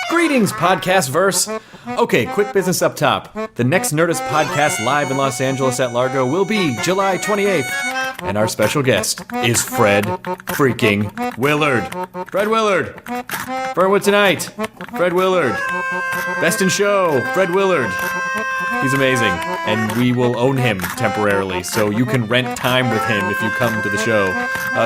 Greetings, podcast verse. Okay, quick business up top. The next Nerdist podcast live in Los Angeles at Largo will be July 28th. And our special guest is Fred freaking Willard. Fred Willard. Burnwood tonight. Fred Willard. Best in show. Fred Willard. He's amazing. And we will own him temporarily, so you can rent time with him if you come to the show.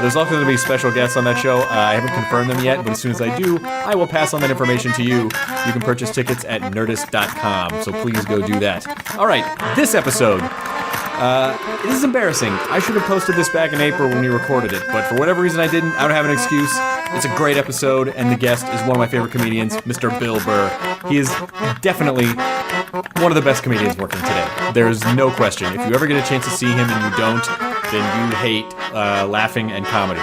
There's also going to be special guests on that show. I haven't confirmed them yet, but as soon as I do, I will pass on that information to you. You can purchase tickets at nerdist.com, so please go do that. All right, this episode. This is embarrassing. I should have posted this back in April when we recorded it, but for whatever reason I didn't. I don't have an excuse. It's a great episode, and the guest is one of my favorite comedians, Mr. Bill Burr. He is definitely one of the best comedians working today. There's no question. If you ever get a chance to see him and you don't, then you hate laughing and comedy.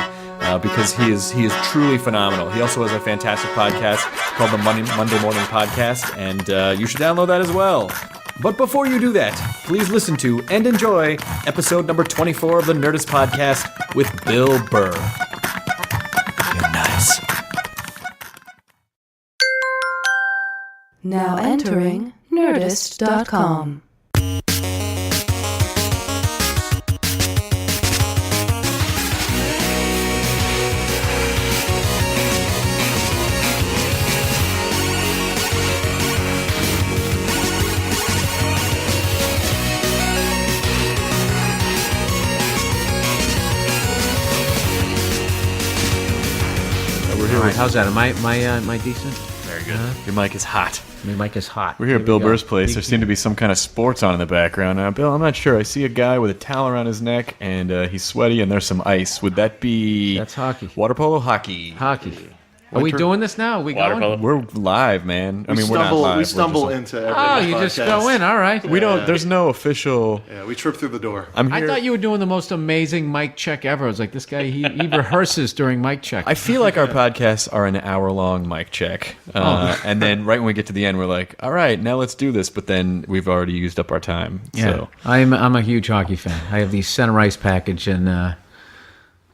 Because he is truly phenomenal. He also has a fantastic podcast called the Monday Morning Podcast, and you should download that as well. But before you do that, please listen to and enjoy episode number 24 of the Nerdist Podcast with Bill Burr. You're nice. Now entering Nerdist.com. All right, how's that? Am I decent? Very good. Your mic is hot. My mic is hot. We're here at Bill Burr's place. There seemed to be some kind of sports on in the background. Bill, I'm not sure. I see a guy with a towel around his neck, and he's sweaty, and there's some ice. Would that be... That's hockey. Water polo? Hockey. Hockey. Are we doing this now? Are we going? Polo. We're live, man. We're not live. We stumble into every Oh, you just go in. All right. We don't... There's no official... Yeah, we trip through the door. I'm here... I thought you were doing the most amazing mic check ever. I was like, this guy, he rehearses during mic check. I feel like our podcasts are an hour-long mic check. And then right when we get to the end, we're like, all right, now let's do this. But then we've already used up our time. Yeah. So. I'm a huge hockey fan. I have the center ice package, and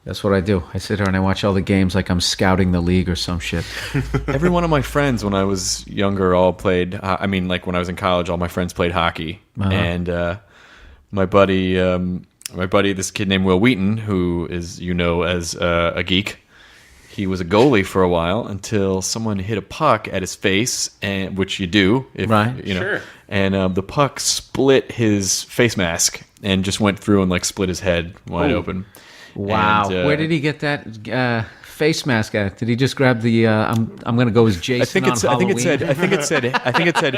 that's what I do. I sit here and I watch all the games like I'm scouting the league or some shit. Every one of my friends when I was younger all played, like when I was in college, all my friends played hockey. Uh-huh. And my buddy, this kid named Will Wheaton, who is, as a geek, he was a goalie for a while until someone hit a puck at his face, and which you do. Right. Sure. And the puck split his face mask and just went through and split his head wide open. Wow. And, where did he get that face mask at? Did he just grab the I'm going to go as Jason on Halloween? I think it said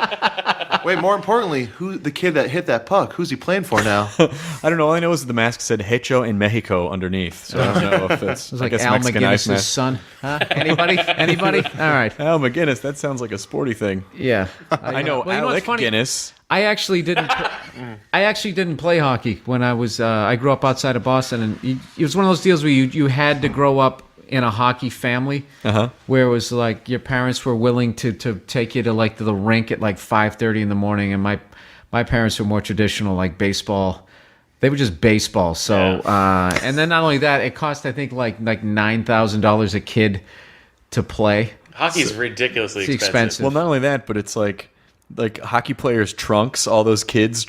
Wait, more importantly, who the kid that hit that puck? Who's he playing for now? I don't know. All I know is the mask said Hecho in Mexico underneath. So I don't know if it's It was like Al McGinnis' son. Huh? Anybody? All right. Al McGinnis, that sounds like a sporty thing. Yeah. I know Alec Guinness. I actually didn't play hockey when I was I grew up outside of Boston, and it was one of those deals where you had to grow up in a hockey family, where it was like your parents were willing to take you to the rink at 5:30 in the morning, and my parents were more traditional, like baseball. They were just baseball. So and then not only that, it cost I think like $9,000 a kid to play. Hockey's ridiculously expensive. Well, not only that, but it's like hockey players' trunks, all those kids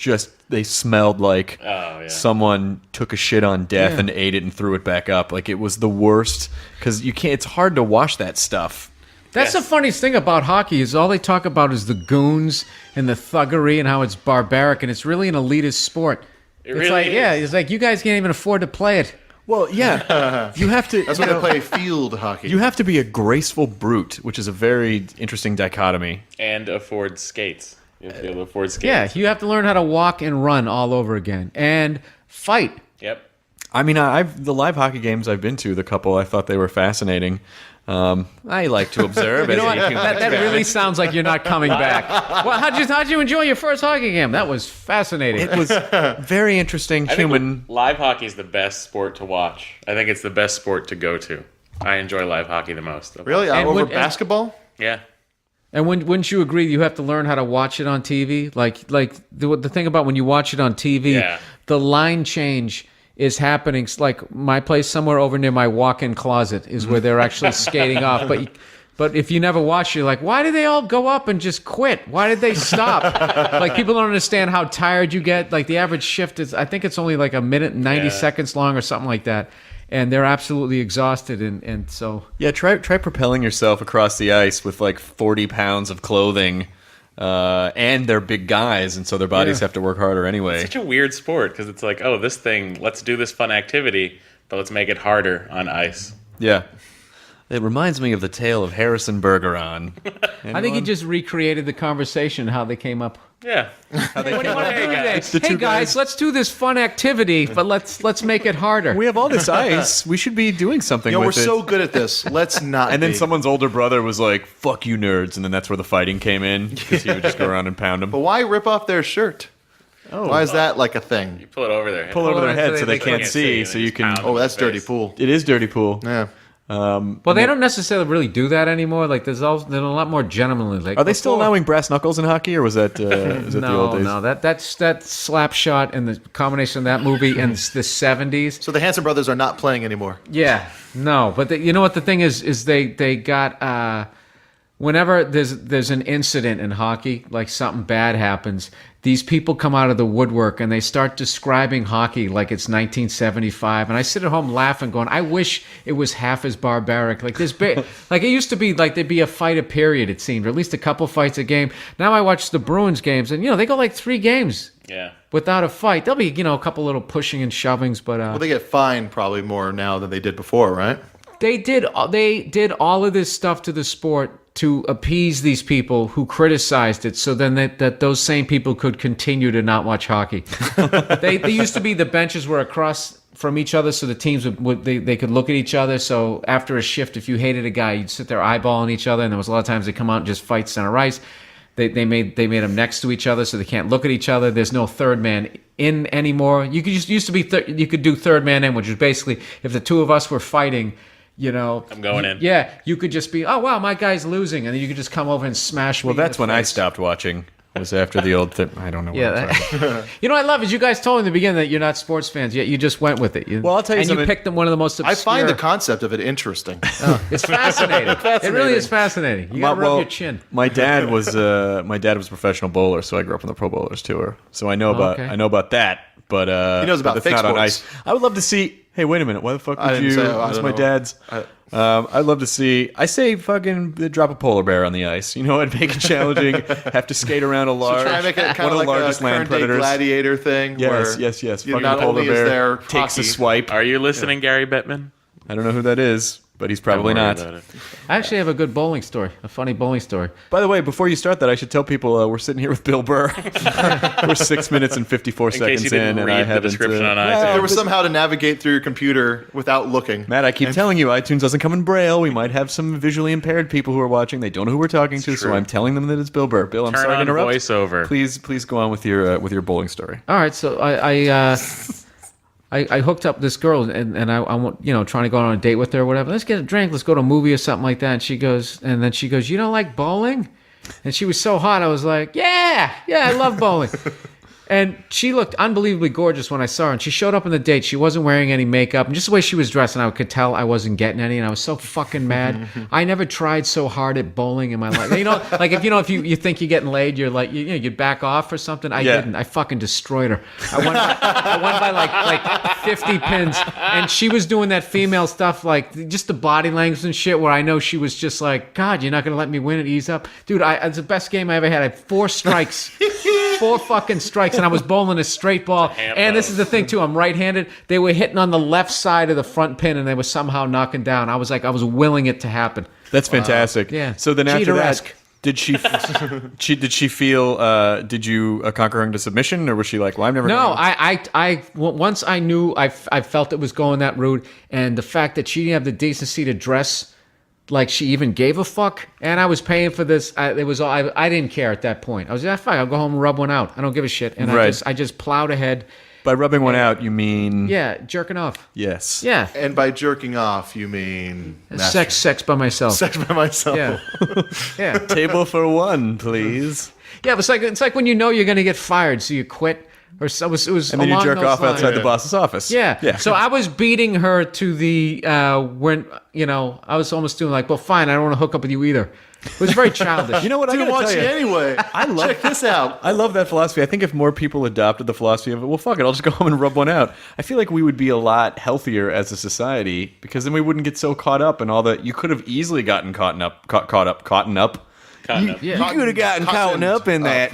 they smelled like someone took a shit on death and ate it and threw it back up. Like it was the worst because you can't. It's hard to wash that stuff. That's the funniest thing about hockey is all they talk about is the goons and the thuggery and how it's barbaric, and it's really an elitist sport. It's like you guys can't even afford to play it. Well, yeah, you have to. That's why they play field hockey. You have to be a graceful brute, which is a very interesting dichotomy. And afford skates. You have to be able to afford skates. Yeah, you have to learn how to walk and run all over again and fight. Yep. I mean, the live hockey games I've been to, the couple, I thought they were fascinating. I like to observe. You know what? That really sounds like you're not coming back. Well, how'd you enjoy your first hockey game? That was fascinating. It was very interesting. I think live hockey is the best sport to watch. I think it's the best sport to go to. I enjoy live hockey the most. Really? Over basketball? Yeah. And wouldn't you agree you have to learn how to watch it on TV? Like the thing about when you watch it on TV, the line change is happening. Like my place somewhere over near my walk-in closet is where they're actually skating off. But But if you never watch, you're like, why did they all go up and just quit? Why did they stop? Like, people don't understand how tired you get. Like, the average shift is, I think it's only like a minute and 90 seconds long or something like that. And they're absolutely exhausted. And so... Yeah, try propelling yourself across the ice with like 40 pounds of clothing. And they're big guys, and so their bodies have to work harder anyway. It's such a weird sport because it's like, oh, this thing, let's do this fun activity, but let's make it harder on ice. Yeah. It reminds me of the tale of Harrison Bergeron. I think he just recreated the conversation, how they came up. Yeah. What do you want to do today? the Hey two guys, guys. let's do this fun activity, but let's make it harder. We have all this ice. We should be doing something We're with it. so good at this. Let's not. And then be. someone's older brother was like, fuck you nerds. And then that's where the fighting came in, because he would just go around and pound them. But why rip off their shirt? Oh. Why is that like a thing? You pull it over their head. Pull over their Well, head so so they they can't can't see, see, so they you just can... pound Oh, that's Face. dirty pool. It is dirty pool. Yeah. Well, they don't necessarily really do that anymore. Like, they're a lot more gentlemanly. Like, Are they still before- allowing brass knuckles in hockey, or was that, the old days? No, that slap shot and the combination of that movie and the 70s. So the Hanson brothers are not playing anymore. Yeah, no, but you know what the thing is they got whenever there's an incident in hockey, like something bad happens, these people come out of the woodwork and they start describing hockey like it's 1975. And I sit at home laughing, going, I wish it was half as barbaric. Like like it used to be, like there'd be a fight a period, it seemed, or at least a couple fights a game. Now I watch the Bruins games, and they go like 3 games. Yeah. Without a fight. There'll be, a couple little pushing and shovings, but Well, they get fined probably more now than they did before, right? They did all of this stuff to the sport to appease these people who criticized it, so then that those same people could continue to not watch hockey. They used to be, the benches were across from each other, so the teams they could look at each other. So after a shift, if you hated a guy, you'd sit there eyeballing each other, and there was a lot of times they come out and just fight center ice. They made them next to each other so they can't look at each other. There's no third man in anymore. You could just used to be you could do third man in, which is basically if the two of us were fighting. I'm going in. Yeah, you could just be, oh wow, my guy's losing, and then you could just come over and smash me. Well, that's in the when I face. stopped watching. Was after the old thing. I don't know. What I'm talking about. You know what I love is you guys told me in the beginning that you're not sports fans, yet you just went with it. Well, I'll tell you and something. you picked them one of the most obscure. I find the concept of it interesting. It's fascinating. It really is fascinating. You gotta rub your chin. My dad was a professional bowler, so I grew up on the Pro Bowlers tour. So I know about that. But He knows about but it's fake not on sports. ice. I would love to see. Hey, wait a minute. Why the fuck I would didn't you? say- I It's don't my know. dad's. I'd love to see. I say fucking drop a polar bear on the ice. It'd make it challenging. Have to skate around a large. Try to make it one kind of of the like largest a land current day predators. gladiator thing. Yes, where yes. Fucking not polar only is bear there takes a hockey- swipe. Are you listening, Gary Bettman? I don't know who that is, but he's probably Don't worry not. about it. I actually have a good bowling story, a funny bowling story. By the way, before you start that, I should tell people we're sitting here with Bill Burr. We're 6 minutes and 54 In case seconds you didn't and I read the haven't. description on well, iTunes. There was somehow to navigate through your computer without looking. Matt, I keep telling you, iTunes doesn't come in Braille. We might have some visually impaired people who are watching. They don't know who we're talking to, so true. I'm telling them that it's Bill Burr. Bill, I'm Turn sorry to on interrupt. voiceover. Please go on with your bowling story. All right, so I hooked up this girl and I want, trying to go on a date with her or whatever. Let's get a drink. Let's go to a movie or something like that. And she goes, you don't like bowling? And she was so hot. I was like, yeah, I love bowling. And she looked unbelievably gorgeous when I saw her. And she showed up on the date. She wasn't wearing any makeup. And just the way she was dressed, and I could tell I wasn't getting any. And I was so fucking mad. I never tried so hard at bowling in my life. Like if you think you're getting laid, you're like, you back off or something. I didn't. I fucking destroyed her. I won by like 50 pins. And she was doing that female stuff, like just the body language and shit, where I know she was just like, God, you're not going to let me win and ease up? Dude, it's the best game I ever had. I had 4 strikes. 4 fucking strikes, and I was bowling a straight ball. And this is the thing too, I'm right-handed. They were hitting on the left side of the front pin, and they were somehow knocking down. I was willing it to happen. That's fantastic. Yeah. So then after Jeter-esque. that, did she feel? Did you conquer her into submission, or was she like, well, I'm never? No, gonna... once I knew, I felt it was going that route, and the fact that she didn't have the decency to dress like she even gave a fuck, and I was paying for this. I didn't care at that point. I was like, fine, I'll go home and rub one out. I don't give a shit. And Right. I just plowed ahead. By rubbing one out, you mean? Yeah, jerking off. Yes. Yeah, And by jerking off, you mean sex by myself. Sex by myself. Yeah, yeah. Table for one, please. Yeah, it's like when you're going to get fired, so you quit. Or so it was And then you along jerk those off outside lines. the boss's office. Yeah. So I was beating her to the when I was almost doing like, well, fine, I don't want to hook up with you either. It was very childish. You know what? I Didn't gotta want tell you you, anyway. Check this out. I love that philosophy. I think if more people adopted the philosophy of, well, fuck it, I'll just go home and rub one out. I feel like we would be a lot healthier as a society because then we wouldn't get so caught up in all that. You could have easily gotten caught up. Cotton up. You could have gotten caught up in that.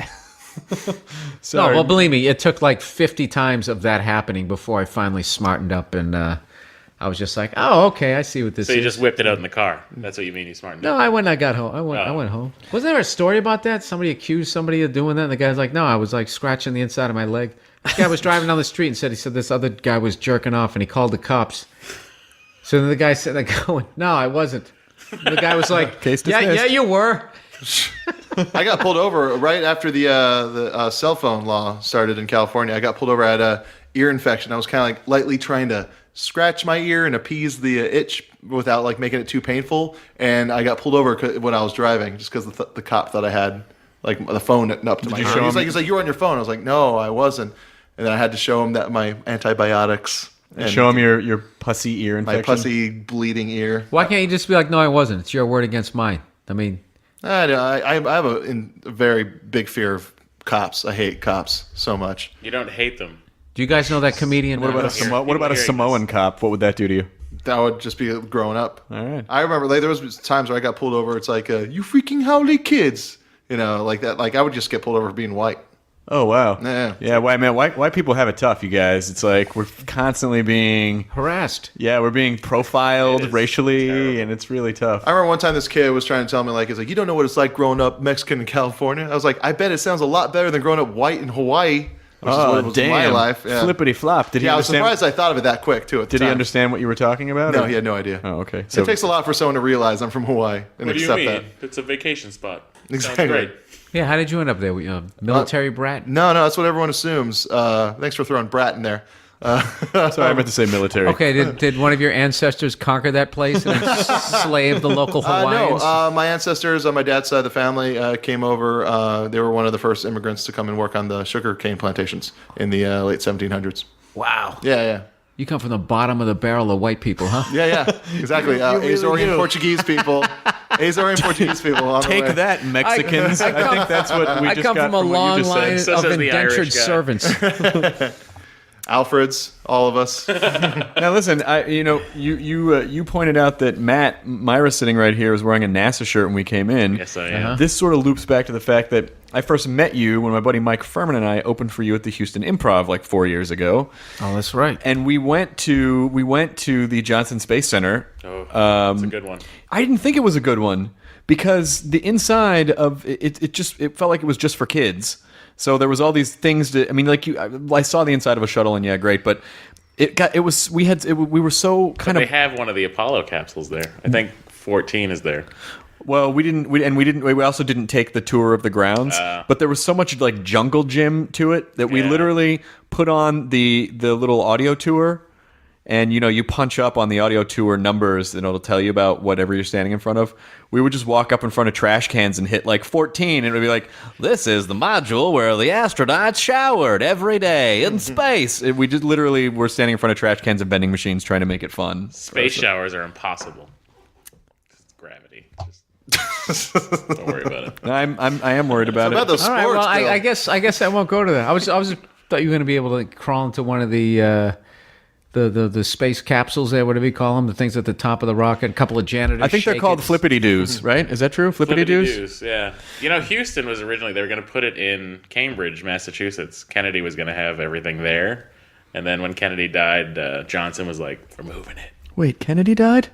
No, Sorry. well, believe me, it took like 50 times of that happening before I finally smartened up and I was just like, oh, okay, I see what this So is. you just whipped it out in the car. That's what you mean you smartened No, up. I went. I got home. I went home. Wasn't there a story about that? Somebody accused somebody of doing that, and the guy's like, "No, I was like scratching the inside of my leg." This guy was driving down the street and said this other guy was jerking off, and he called the cops. So then the guy said, "Like, going, no, I wasn't." And the guy was like, Case "Yeah, dismissed. you were." I got pulled over right after the cell phone law started in California. I got pulled over at a ear infection. I was kind of like lightly trying to scratch my ear and appease the itch without like making it too painful. And I got pulled over when I was driving just because the cop thought I had like the phone up to my you ear. show him- He's like, you were on your phone. I was like, no, I wasn't. And then I had to show him that my antibiotics and Show him your pussy ear my infection. pussy bleeding ear. Why can't you just be like, "No, I wasn't. It's your word against mine." I mean, I have a very big fear of cops. I hate cops so much. You don't hate them. do you guys know that comedian? What about a Samoan cop? What would that do to you? That would just be growing up. All right. I remember there was times where I got pulled over. It's like, you freaking howdy kids. Like that. Like I would just get pulled over for being white. Oh wow. Yeah. Yeah. White people have it tough, you guys. It's like we're constantly being harassed. we're being profiled It is racially, terrible. and it's really tough. I remember one time this kid was trying to tell me, like, he's like, you don't know what it's like growing up Mexican in California. I was like, I bet it sounds a lot better than growing up white in Hawaii, which is what it was in my life. Yeah. Flippity flop. Did he Yeah, I was understand? surprised I thought of it that quick, too, at the Did he time. understand what you were talking about? No, or- he had no idea. Oh, okay. It takes a lot for someone to realize I'm from Hawaii and What do you accept mean? that. It's a vacation spot. Exactly. Sounds great. Yeah, how did you end up there? Military brat? No, that's what everyone assumes. Thanks for throwing brat in there. Sorry, I meant to say military. Okay, did one of your ancestors conquer that place and slave the local Hawaiians? No, my ancestors on my dad's side of the family came over. They were one of the first immigrants to come and work on the sugar cane plantations in the late 1700s. Wow. Yeah. You come from the bottom of the barrel of white people, huh? Yeah, exactly. Azorean do. Portuguese people. Azorean Portuguese people. On the Take way. that, Mexicans. I think that's what we I just come got from a what you long just said. line So of says the Irish indentured guy. servants. Alfreds, all of us. Now listen, you pointed out that Myra sitting right here was wearing a NASA shirt when we came in. Yes, I am. This sort of loops back to the fact that I first met you when my buddy Mike Furman and I opened for you at the Houston Improv like 4 years ago, Oh, that's right. and we went to the Johnson Space Center. Oh, that's a good one. I didn't think it was a good one because the inside of it felt like it was just for kids. So there was all these things to. I mean, I saw the inside of a shuttle, and yeah, great, but we were so kind They of. have one of the Apollo capsules there. I think 14 is there. Well, we also didn't take the tour of the grounds, but there was so much like jungle gym to it that we Yeah. literally put on the little audio tour, and you punch up on the audio tour numbers, and it'll tell you about whatever you're standing in front of. We would just walk up in front of trash cans and hit like 14, and it would be like, "This is the module where the astronauts showered every day in space." We just literally were standing in front of trash cans and vending machines trying to make it fun. Space showers are impossible. It's gravity. Just don't worry about it. I am worried about About it. those All sports, right, well, Bill. I guess I won't go to that. I was thought you were going to be able to like, crawl into one of the space capsules there, whatever you call them, the things at the top of the rocket, a couple of janitors. I think they're called shaking. flippity doos, right? Is that true? Flippity doos? Doos, yeah. Houston was originally, they were going to put it in Cambridge, Massachusetts. Kennedy was going to have everything there. And then when Kennedy died, Johnson was like, we're moving it. Wait, Kennedy died?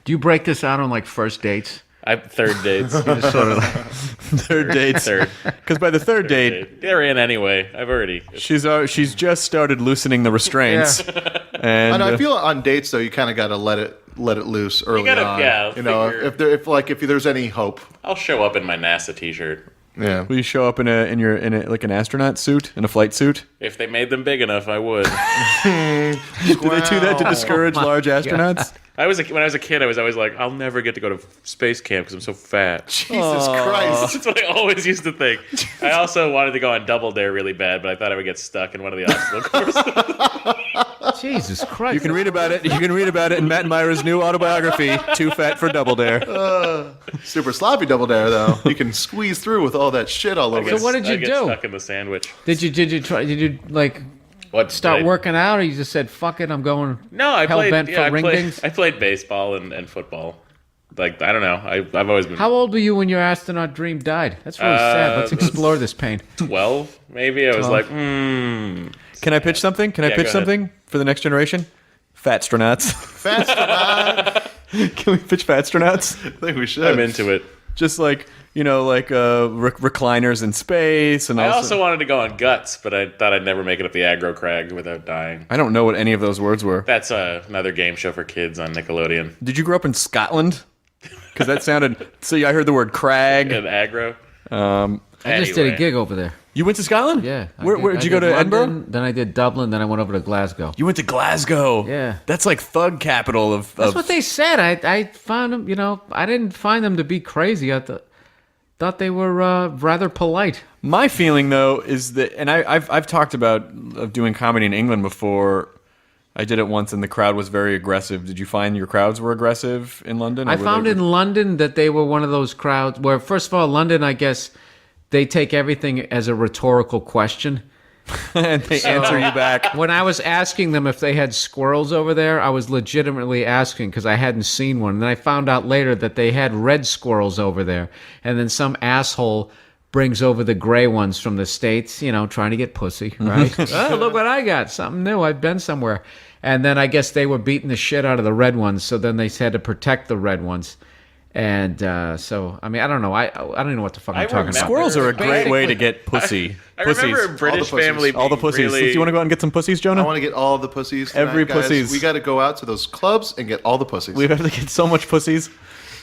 Do you break this out on like first dates? Third dates. Just sort of like, Third dates. Third. Because by the third date, They're in anyway. I've already. she's just started loosening the restraints. And I feel on dates though, you kind of got to let it loose early gotta- on. yeah, figure- if there's any hope. I'll show up in my NASA t-shirt. Yeah. will you show up in a like an astronaut suit, in a flight suit? If they made them big enough, I would. Do they do that to discourage large astronauts? When I was a kid, I was always like, I'll never get to go to space camp because I'm so fat. Jesus Christ. That's what I always used to think. I also wanted to go on Double Dare really bad, but I thought I would get stuck in one of the obstacle courses. Jesus Christ. You can read about it. You can read about it in Matt Meyer's new autobiography, Too Fat for Double Dare. Super sloppy Double Dare, though. You can squeeze through with all that shit all over. So what did you I get do? stuck in the sandwich. Did you like What start did I- working out, or you just said fuck it, I'm going? No, I played. hell-bent Yeah, for ring dings? I played baseball and football. Like I don't know. I've always been How old were you when your astronaut dream died? That's really sad. Let's explore this pain. 12, maybe. I was 12. like, Can I pitch something? Can I Yeah, pitch go something for the next generation? Fatstronauts. Fast. Can we pitch Fatstronauts? I think we should. I'm into it. Just like, recliners in space. And I also wanted to go on Guts, but I thought I'd never make it up the aggro crag without dying. I don't know what any of those words were. That's another game show for kids on Nickelodeon. Did you grow up in Scotland? Because that sounded... See, I heard the word crag. And aggro. I just did a gig over there. You went to Scotland? Yeah. Where did you go to London, Edinburgh? Then I did Dublin. Then I went over to Glasgow. You went to Glasgow. Yeah. That's like thug capital of... That's what they said. I found them. I didn't find them to be crazy. I thought they were rather polite. My feeling, though, is that... And I've talked about of doing comedy in England before. I did it once, and the crowd was very aggressive. Did you find your crowds were aggressive in London? Or I were found they- in London that they were one of those crowds where, first of all, London, I guess, they take everything as a rhetorical question. and they answer you back. When I was asking them if they had squirrels over there, I was legitimately asking because I hadn't seen one. And then I found out later that they had red squirrels over there. And then some asshole brings over the gray ones from the States, trying to get pussy, right? Oh, look what I got. Something new. I've been somewhere. And then I guess they were beating the shit out of the red ones. So then they had to protect the red ones. And so, I mean, I don't know. I don't even know what the fuck I'm talking remember- about. Squirrels are a great Basically- way to get pussy. I pussies. remember a British pussies. family All the being pussies. really... Do you want to go out and get some pussies, Jonah? I want to get all the pussies tonight, Every guys. pussies. We got to go out to those clubs and get all the pussies. We have to get so much pussies.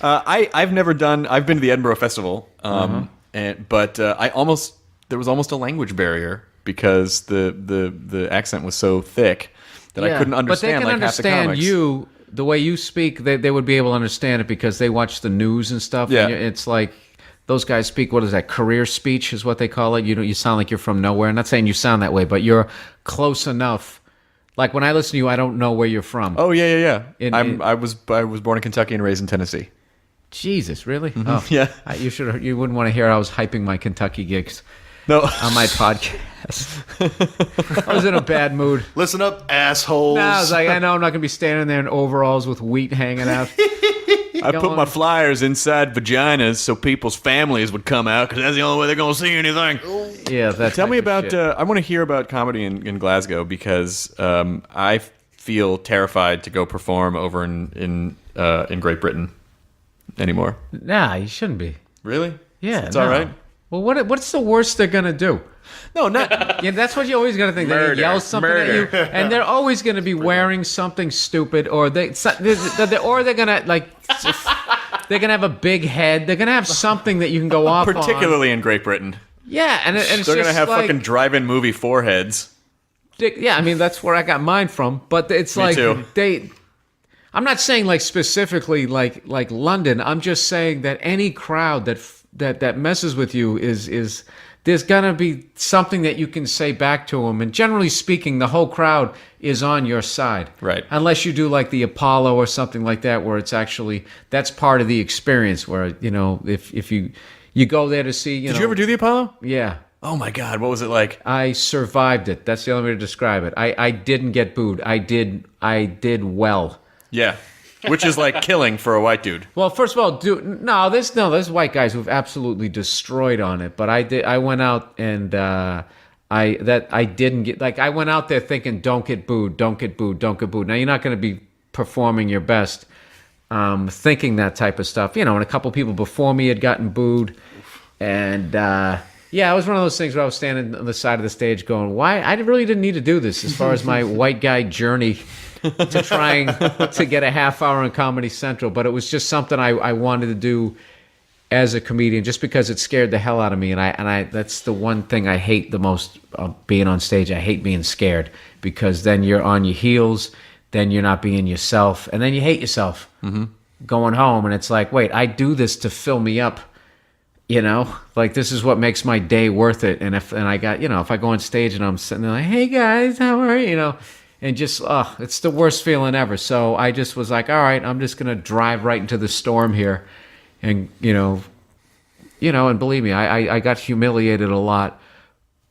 I've never done. I've been to the Edinburgh Festival, but there was almost a language barrier because the accent was so thick that I couldn't understand. But they can like half the understand comics. you the way you speak. They would be able to understand it because they watch the news and stuff. Yeah. And it's like those guys speak. What is that? Career speech is what they call it. You sound like you're from nowhere. I'm not saying you sound that way, but you're close enough. Like when I listen to you, I don't know where you're from. Oh yeah. In- I was born in Kentucky and raised in Tennessee. Jesus, really? Oh, Yeah. You wouldn't want to hear I was hyping my Kentucky gigs No. on my podcast. I was in a bad mood. Listen up, assholes. No, I was like, I know I'm not gonna be standing there in overalls with wheat hanging out. I put going- my flyers inside vaginas so people's families would come out because that's the only way they're going to see anything. Yeah, that. Tell me type of about. shit. I want to hear about comedy in Glasgow because I feel terrified to go perform over in Great Britain anymore. Nah, you shouldn't be. Really? Yeah, it's all right. Well, what's the worst they're gonna do? No, not. Yeah, that's what you always gotta think. They're Murder. gonna yell something at you, Murder. and they're always gonna be wearing something stupid, or they're gonna like. They're gonna have a big head. They're gonna have something that you can go off on. Particularly in Great Britain, Yeah, and it's they're just gonna have like, fucking drive-in movie foreheads. Yeah, I mean that's where I got mine from. But it's like too. I'm not saying like specifically like London. I'm just saying that any crowd that messes with you is there's gonna be something that you can say back to them. And generally speaking, the whole crowd is on your side, Right. Unless you do like the Apollo or something like that, where it's actually that's part of the experience. Where if you go there to see, Did you ever do the Apollo? Yeah. Oh my God, what was it like? I survived it. That's the only way to describe it. I didn't get booed. I did well. Yeah, which is like killing for a white dude. Well, first of all, there's white guys who've absolutely destroyed on it. But I went out and I didn't get like I went out there thinking don't get booed. Now you're not going to be performing your best, thinking that type of stuff. And a couple people before me had gotten booed, and yeah, it was one of those things where I was standing on the side of the stage going, "Why? I really didn't need to do this." As far as my white guy journey to trying to get a half hour on Comedy Central, but it was just something I wanted to do as a comedian, just because it scared the hell out of me, and I that's the one thing I hate the most being on stage. I hate being scared because then you're on your heels. then you're not being yourself, and then you hate yourself going home, and it's like, wait, I do this to fill me up. You know, like this is what makes my day worth it. And if I got, you know, if I go on stage and I'm sitting there like, hey guys, how are you? You know, and just, it's the worst feeling ever. So I just was like, all right, I'm just going to drive right into the storm here. And, you know, and believe me, I got humiliated a lot,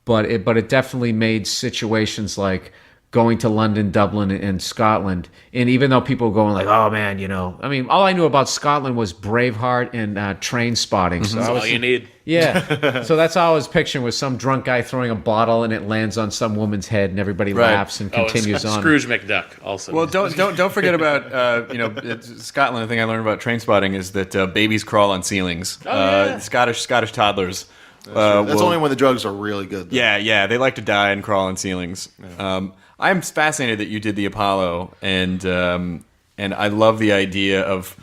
but it definitely made situations like going to London, Dublin, and Scotland. And even though people were going like, oh man, you know, I mean, all I knew about Scotland was Braveheart and Train Spotting. So That's all you need. Yeah. So that's all I was picturing was some drunk guy throwing a bottle and it lands on some woman's head and everybody laughs and continues on. Scrooge McDuck also. Well, don't forget about Scotland. The thing I learned about Train Spotting is that babies crawl on ceilings. Scottish toddlers. That's only when the drugs are really good, though. Yeah, they like to die and crawl on ceilings. Yeah. I'm fascinated that you did the Apollo, and I love the idea of.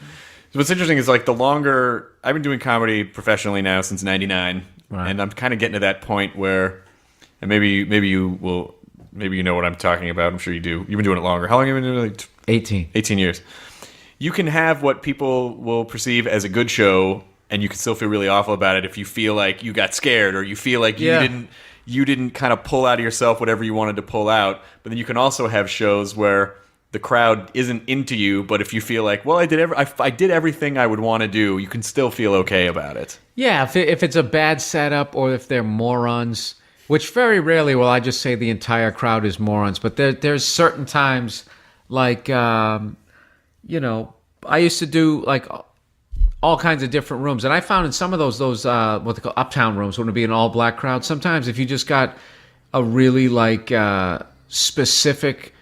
What's interesting is like the longer I've been doing comedy professionally now since '99, right. And I'm kind of getting to that point where, and maybe you know what I'm talking about. I'm sure you do. You've been doing it longer. How long have you been doing it? 18 years. You can have what people will perceive as a good show, and you can still feel really awful about it if you feel like you got scared or you feel like you didn't kind of pull out of yourself whatever you wanted to pull out. But then you can also have shows where the crowd isn't into you, but if you feel like, well, I did everything I would want to do, you can still feel okay about it. Yeah, if it's a bad setup or if they're morons, which very rarely will I just say the entire crowd is morons, but there's certain times like, I used to do like all kinds of different rooms. And I found in some of those what they call uptown rooms, when it would be an all-black crowd, sometimes if you just got a really like specific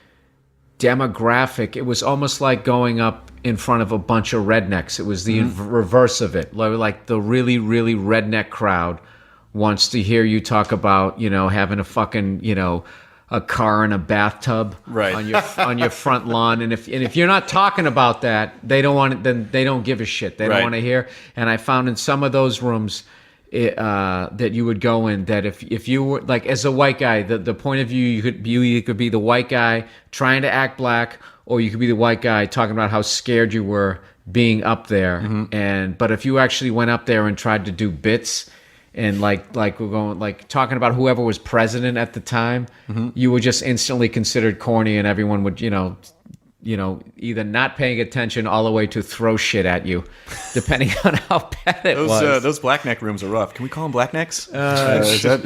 demographic, it was almost like going up in front of a bunch of rednecks. It was the reverse of it. Like the really, really redneck crowd wants to hear you talk about, having a fucking, a car and a bathtub right. on your front lawn, and if you're not talking about that, they don't want it. Then they don't give a shit. They don't want to hear. And I found in some of those rooms that you would go in that if you were like as a white guy, the point of view you could be the white guy trying to act black, or you could be the white guy talking about how scared you were being up there. Mm-hmm. But if you actually went up there and tried to do bits. And like we're going like talking about whoever was president at the time, you were just instantly considered corny, and everyone would either not paying attention all the way to throw shit at you, depending on how bad it was. Those blackneck rooms are rough. Can we call them blacknecks?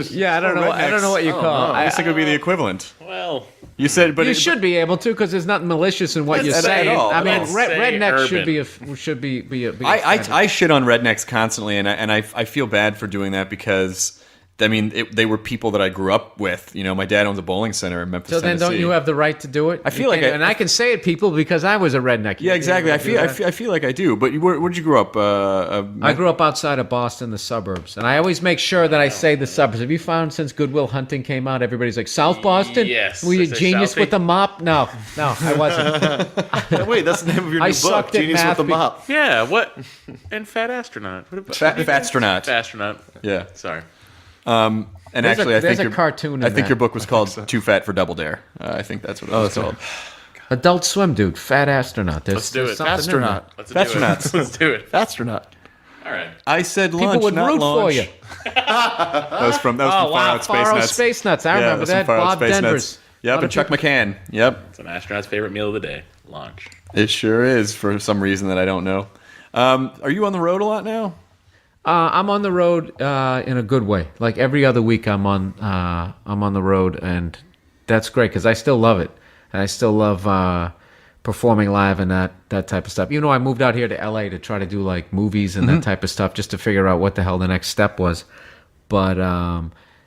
Yeah, I don't know. I don't know what you call. I guess it could be the equivalent. Well, you said, but you should be able to, because there's nothing malicious in what you're saying. At all. I mean, redneck urban. should be. I shit on rednecks constantly, and I feel bad for doing that because. I mean, they were people that I grew up with. My dad owns a bowling center in Memphis, So then, Tennessee. don't you have the right to do it? I feel like, and I can say it, people, because I was a redneck. Yeah, exactly. I feel like I do. But where did you grow up? I grew up outside of Boston, the suburbs, and I always make sure that I say the suburbs. Have you found since Good Will Hunting came out, everybody's like South Boston? Yes. Were you a genius with the mop? No, I wasn't. Wait, that's the name of your new book, Genius with the Mop. Yeah, what? And Fat Astronaut. Fatstronaut. Astronaut. Yeah. Sorry. And There's actually, a I think cartoon in I think that. your book was called "Too Fat for Double Dare." I think that's what it was called. Adult Swim, dude. Fat Astronaut. Let's do it. Astronaut. Let's do it. Astronaut. All right. I said lunch, People would not root launch. for you. That was from Far Out Space Far Out Nuts. Space Nuts. I remember that. Bob Denver's. Yep, and Chuck McCann. Yep. It's an astronaut's favorite meal of the day. Lunch. It sure is, for some reason that I don't know. Are you on the road a lot now? I'm on the road in a good way. Like every other week, I'm on the road, and that's great because I still love it, and I still love performing live and that type of stuff. I moved out here to LA to try to do like movies and that type of stuff, just to figure out what the hell the next step was. But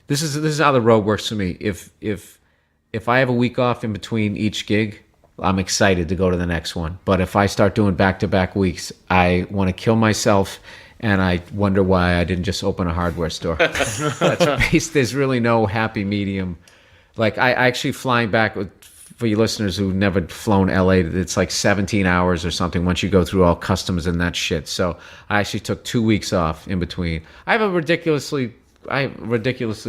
this is how the road works for me. If I have a week off in between each gig, I'm excited to go to the next one. But if I start doing back-to-back weeks, I want to kill myself. And I wonder why I didn't just open a hardware store. There's really no happy medium. Like I actually flying back for you listeners who've never flown LA, it's like 17 hours or something once you go through all customs and that shit. So I actually took 2 weeks off in between. I have a ridiculously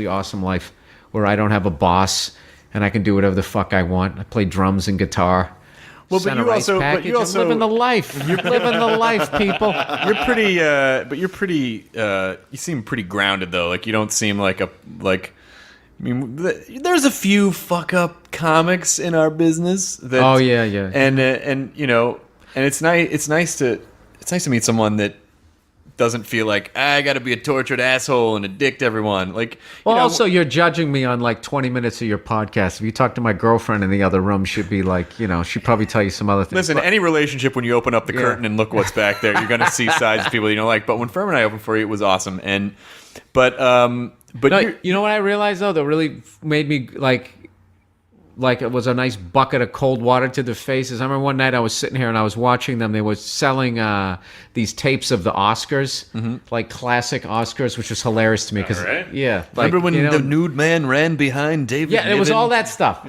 awesome life where I don't have a boss and I can do whatever the fuck I want. I play drums and guitar. Well, Center ice package. I'm living the life. You're living the life, people. You're pretty, you seem pretty grounded though. Like you don't seem like I mean, there's a few fuck up comics in our business. That, Oh yeah. And you know, and it's nice. It's nice to meet someone that doesn't feel like I got to be a tortured asshole and a dick to everyone. Like, Well, you know, also, you're judging me on like 20 minutes of your podcast. If you talk to my girlfriend in the other room, she'd be like, you know, she'd probably tell you some other things. listen, But- any relationship when you open up the curtain and look what's back there, you're gonna see sides of people you don't like. But when Firm and I opened for you, it was awesome. But No, you're- you know what I realized though that really made me like it was a nice bucket of cold water to the faces. I remember one night I was sitting here and I was watching them. They were selling these tapes of the Oscars, like classic Oscars, which was hilarious to me because right. yeah, like, remember when you know, the nude man ran behind David? yeah, it was Niven? all that stuff,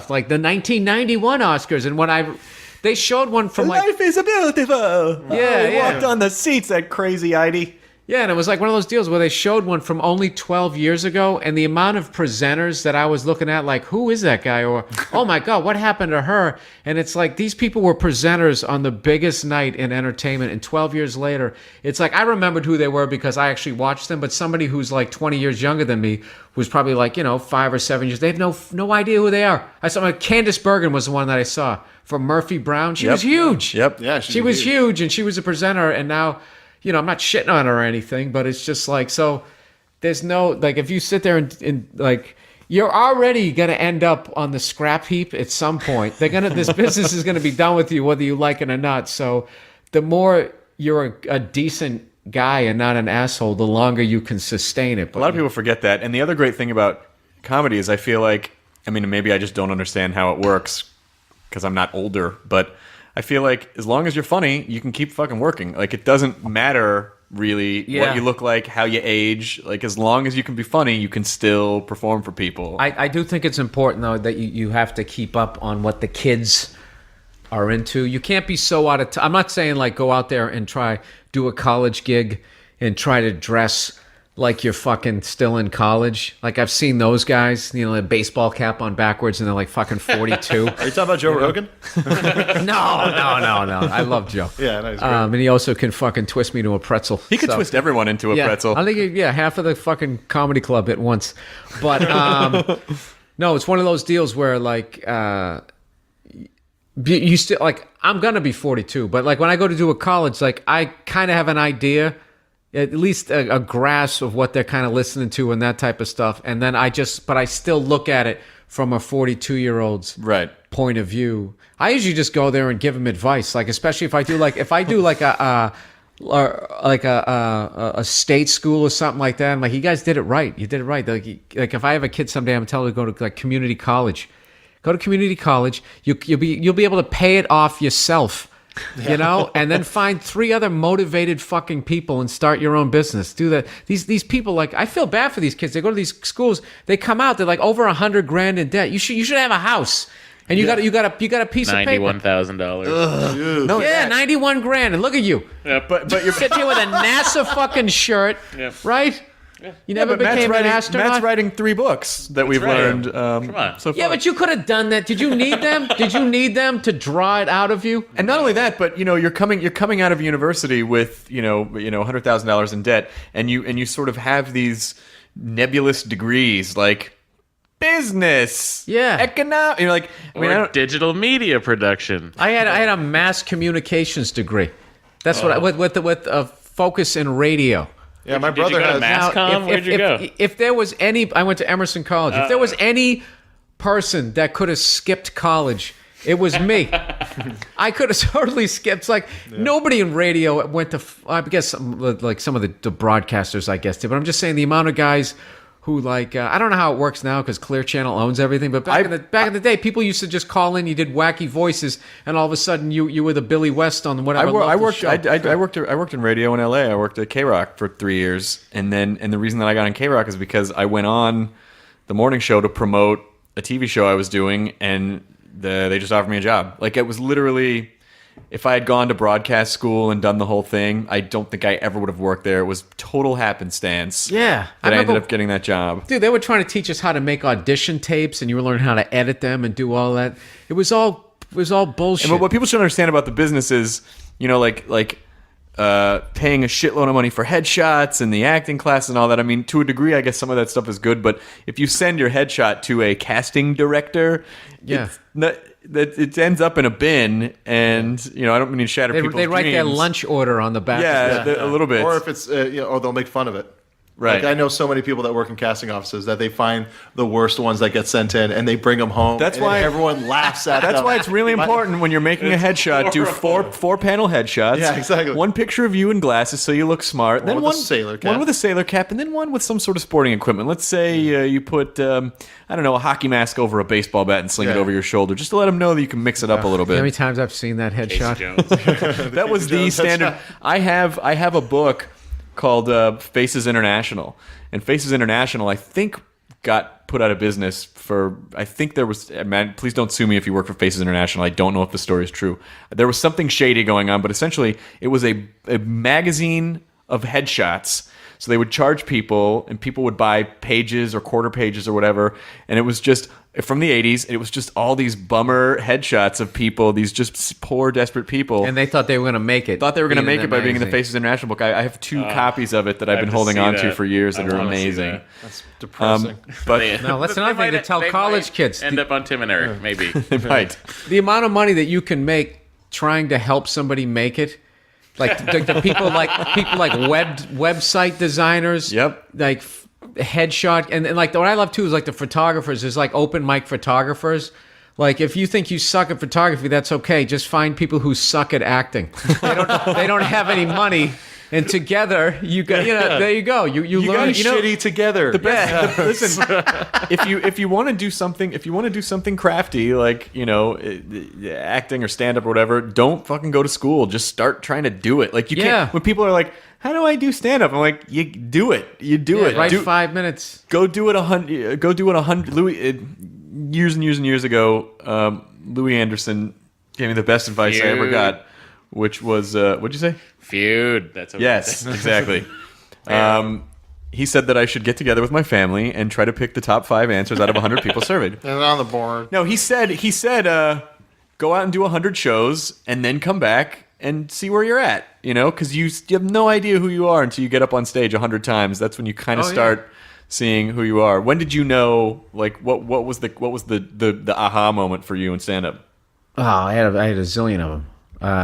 like the 1991 Oscars, and when they showed one from like Life is beautiful. Yeah. Walked on the seats, that crazy ID. Yeah, and it was like one of those deals where they showed one from only 12 years ago, and the amount of presenters that I was looking at, like, who is that guy? Or, oh my God, what happened to her? And it's like these people were presenters on the biggest night in entertainment, and 12 years later, it's like I remembered who they were because I actually watched them, but somebody who's like 20 years younger than me, who's probably like, 5 or 7 years, they have no idea who they are. I saw Candace Bergen was the one that I saw from Murphy Brown. She was huge. Yep. Yeah, She was huge, and she was a presenter, and now, I'm not shitting on her or anything, but it's just like, so there's no, like, if you sit there and like, you're already going to end up on the scrap heap at some point. This business is going to be done with you, whether you like it or not. So the more you're a decent guy and not an asshole, the longer you can sustain it. But A lot of people forget that. And the other great thing about comedy is I feel like, I mean, maybe I just don't understand how it works because I'm not older, but I feel like as long as you're funny, you can keep fucking working. Like, it doesn't matter really what you look like, how you age. Like, as long as you can be funny, you can still perform for people. I do think it's important, though, that you have to keep up on what the kids are into. You can't be so out of I'm not saying, like, go out there and do a college gig and try to dress like you're fucking still in college. Like, I've seen those guys, a baseball cap on backwards, and they're like fucking 42. Are you talking about Joe Rogan? No. I love Joe. Yeah, no, he's great. And he also can fucking twist me to a pretzel. he could So- twist everyone into a yeah, pretzel. I think half of the fucking comedy club at once. But no, it's one of those deals where like you still like I'm gonna be 42, but like when I go to do a college, like I kind of have an idea, at least a grasp of what they're kind of listening to and that type of stuff, and then I still look at it from a 42-year-old's Right. point of view. I usually just go there and give them advice, like especially if I do like a state school or something like that. I'm like, you guys did it right. You did it right. Like if I have a kid someday, I'm telling them to go to like community college. Go to community college. You'll be able to pay it off yourself. And then find 3 other motivated fucking people and start your own business. Do that. These people, like, I feel bad for these kids. They go to these schools, they come out, they're like over $100,000 in debt. You should have a house, and you got a piece of paper. $91,000. No, Yeah, 91 grand, and look at you. Yeah, but you're Sit here with a NASA fucking shirt, right? You never became an astronaut. Matt's writing 3 books that we've right. learned. Come on. So far. Yeah, but you could have done that. Did you need them? Did you need them to draw it out of you? And not only that, but you're coming out of university with $100,000 in debt, and you sort of have these nebulous degrees like business, economic. You're like, Or digital media production. I had a mass communications degree. That's what I with a focus in radio. Yeah, my Did you brother go to has. Mass Com? Where'd you go? If there was any, I went to Emerson College. If there was any person that could have skipped college, it was me. I could have totally skipped. It's like nobody in radio went to. I guess some of the broadcasters, I guess, did. But I'm just saying the amount of guys who like I don't know how it works now because Clear Channel owns everything. But back in the day, people used to just call in. You did wacky voices, and all of a sudden you were the Billy West on whatever. I local show. worked in radio in LA. I worked at K-Rock for 3 years, and the reason that I got on K-Rock is because I went on the morning show to promote a TV show I was doing, and they just offered me a job. Like, it was literally, if I had gone to broadcast school and done the whole thing, I don't think I ever would have worked there. It was total happenstance. Yeah, that I ended remember- up getting that job. Dude, they were trying to teach us how to make audition tapes, and you were learning how to edit them and do all that. It was all was all bullshit. And what people should understand about the business is, paying a shitload of money for headshots and the acting class and all that. I mean, to a degree, I guess some of that stuff is good. But if you send your headshot to a casting director, it ends up in a bin. And I don't mean to shatter people's dreams. They write their lunch order on the back. Yeah, a little bit. Or if it's, or they'll make fun of it. Right. Like I know so many people that work in casting offices that they find the worst ones that get sent in and they bring them home. That's and why everyone laughs at them. That's why it's really important when you're making a headshot. Do four panel headshots. Yeah, exactly. One picture of you in glasses so you look smart. Then with a sailor cap. One with a sailor cap, and then one with some sort of sporting equipment. Let's say you put a hockey mask over a baseball bat and sling it over your shoulder, just to let them know that you can mix it up a little bit. How many times I've seen that headshot? That was the standard. I have a book called Faces International. And Faces International, I think, got put out of business for, I think there was, man, please don't sue me if you work for Faces International. I don't know if the story is true. There was something shady going on, but essentially it was a magazine of headshots. So they would charge people, and people would buy pages or quarter pages or whatever. And it was just, from the 80s, it was just all these bummer headshots of people, these just poor, desperate people. And they thought they were going to make it. Thought they were going to make it by being in the Faces International book. I have 2 copies of it that I've been holding on to for years that are amazing. That's depressing. But No, that's another thing to tell college kids. End up on Tim and Eric, maybe. they might. The amount of money that you can make trying to help somebody make it, like the people like website designers. Yep. Like headshot, and like what I love too is like the photographers. There's like open mic photographers. Like if you think you suck at photography, that's okay. Just find people who suck at acting. They don't have any money. And together, you got there you go. You learn shitty together. Listen, if you want to do something crafty like acting or stand up or whatever, don't fucking go to school. Just start trying to do it. Like you can't. When people are like, "How do I do stand up?" I'm like, "You do it. You do it. Right, 5 minutes. Go do it 100. Go do it 100." Years and years and years ago, Louis Anderson gave me the best advice I ever got, which was what'd you say? Feud. That's what yes, exactly. He said that I should get together with my family and try to pick the top 5 answers out of 100 people surveyed. And on the board. No, he said go out and do 100 shows and then come back and see where you're at. Because you have no idea who you are until you get up on stage 100 times. That's when you kind of start seeing who you are. When did you know? Like, what was the aha moment for you in stand up? Oh, I had a zillion of them.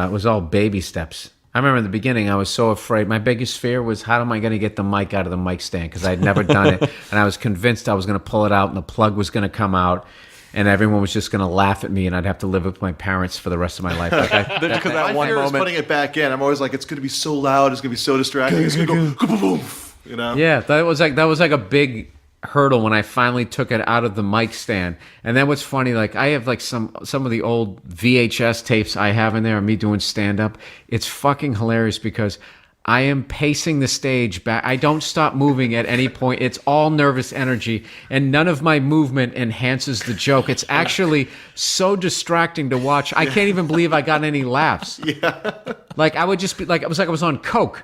It was all baby steps. I remember in the beginning, I was so afraid. My biggest fear was, how am I going to get the mic out of the mic stand? Because I had never done it. And I was convinced I was going to pull it out and the plug was going to come out. And everyone was just going to laugh at me and I'd have to live with my parents for the rest of my life. Because My fear is putting it back in. I'm always like, it's going to be so loud. It's going to be so distracting. It's going to go boom, boom. Yeah, that was like a big hurdle when I finally took it out of the mic stand. And then what's funny, like I have like some of the old VHS tapes I have in there of me doing stand up. It's fucking hilarious because I am pacing the stage back. I don't stop moving at any point. It's all nervous energy, and none of my movement enhances the joke. It's actually so distracting to watch. I can't even believe I got any laughs. Yeah. Like I would just be like, it was like I was on coke.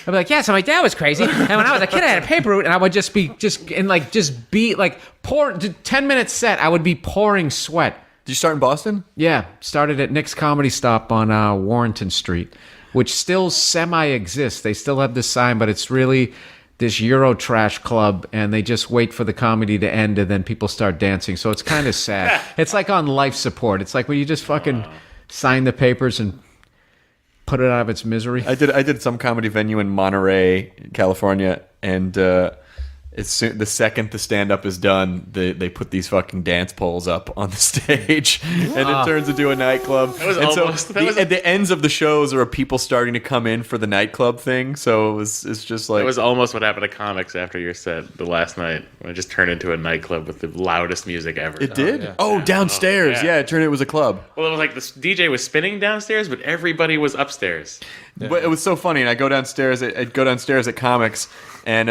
I'd be like, yeah, so my dad was crazy. And when I was a kid, I had a paper route, and I would just be pour 10-minute set. I would be pouring sweat. Did you start in Boston? Yeah, started at Nick's Comedy Stop on Warrenton Street, which still semi-exists. They still have the sign, but it's really this Euro trash club, and they just wait for the comedy to end, and then people start dancing. So it's kind of sad. It's like on life support. It's like when you just fucking sign the papers and put it out of its misery. I did some comedy venue in Monterey, California, and the second the stand-up is done, they put these fucking dance poles up on the stage, and it turns into a nightclub. The ends of the shows are people starting to come in for the nightclub thing. So it's just like, it was almost what happened to comics after your set the last night, when it just turned into a nightclub with the loudest music ever. It did? Oh, downstairs. Yeah, it turned out it was a club. Well, it was like the DJ was spinning downstairs, but everybody was upstairs. Yeah. But it was so funny, and I'd go downstairs at comics, and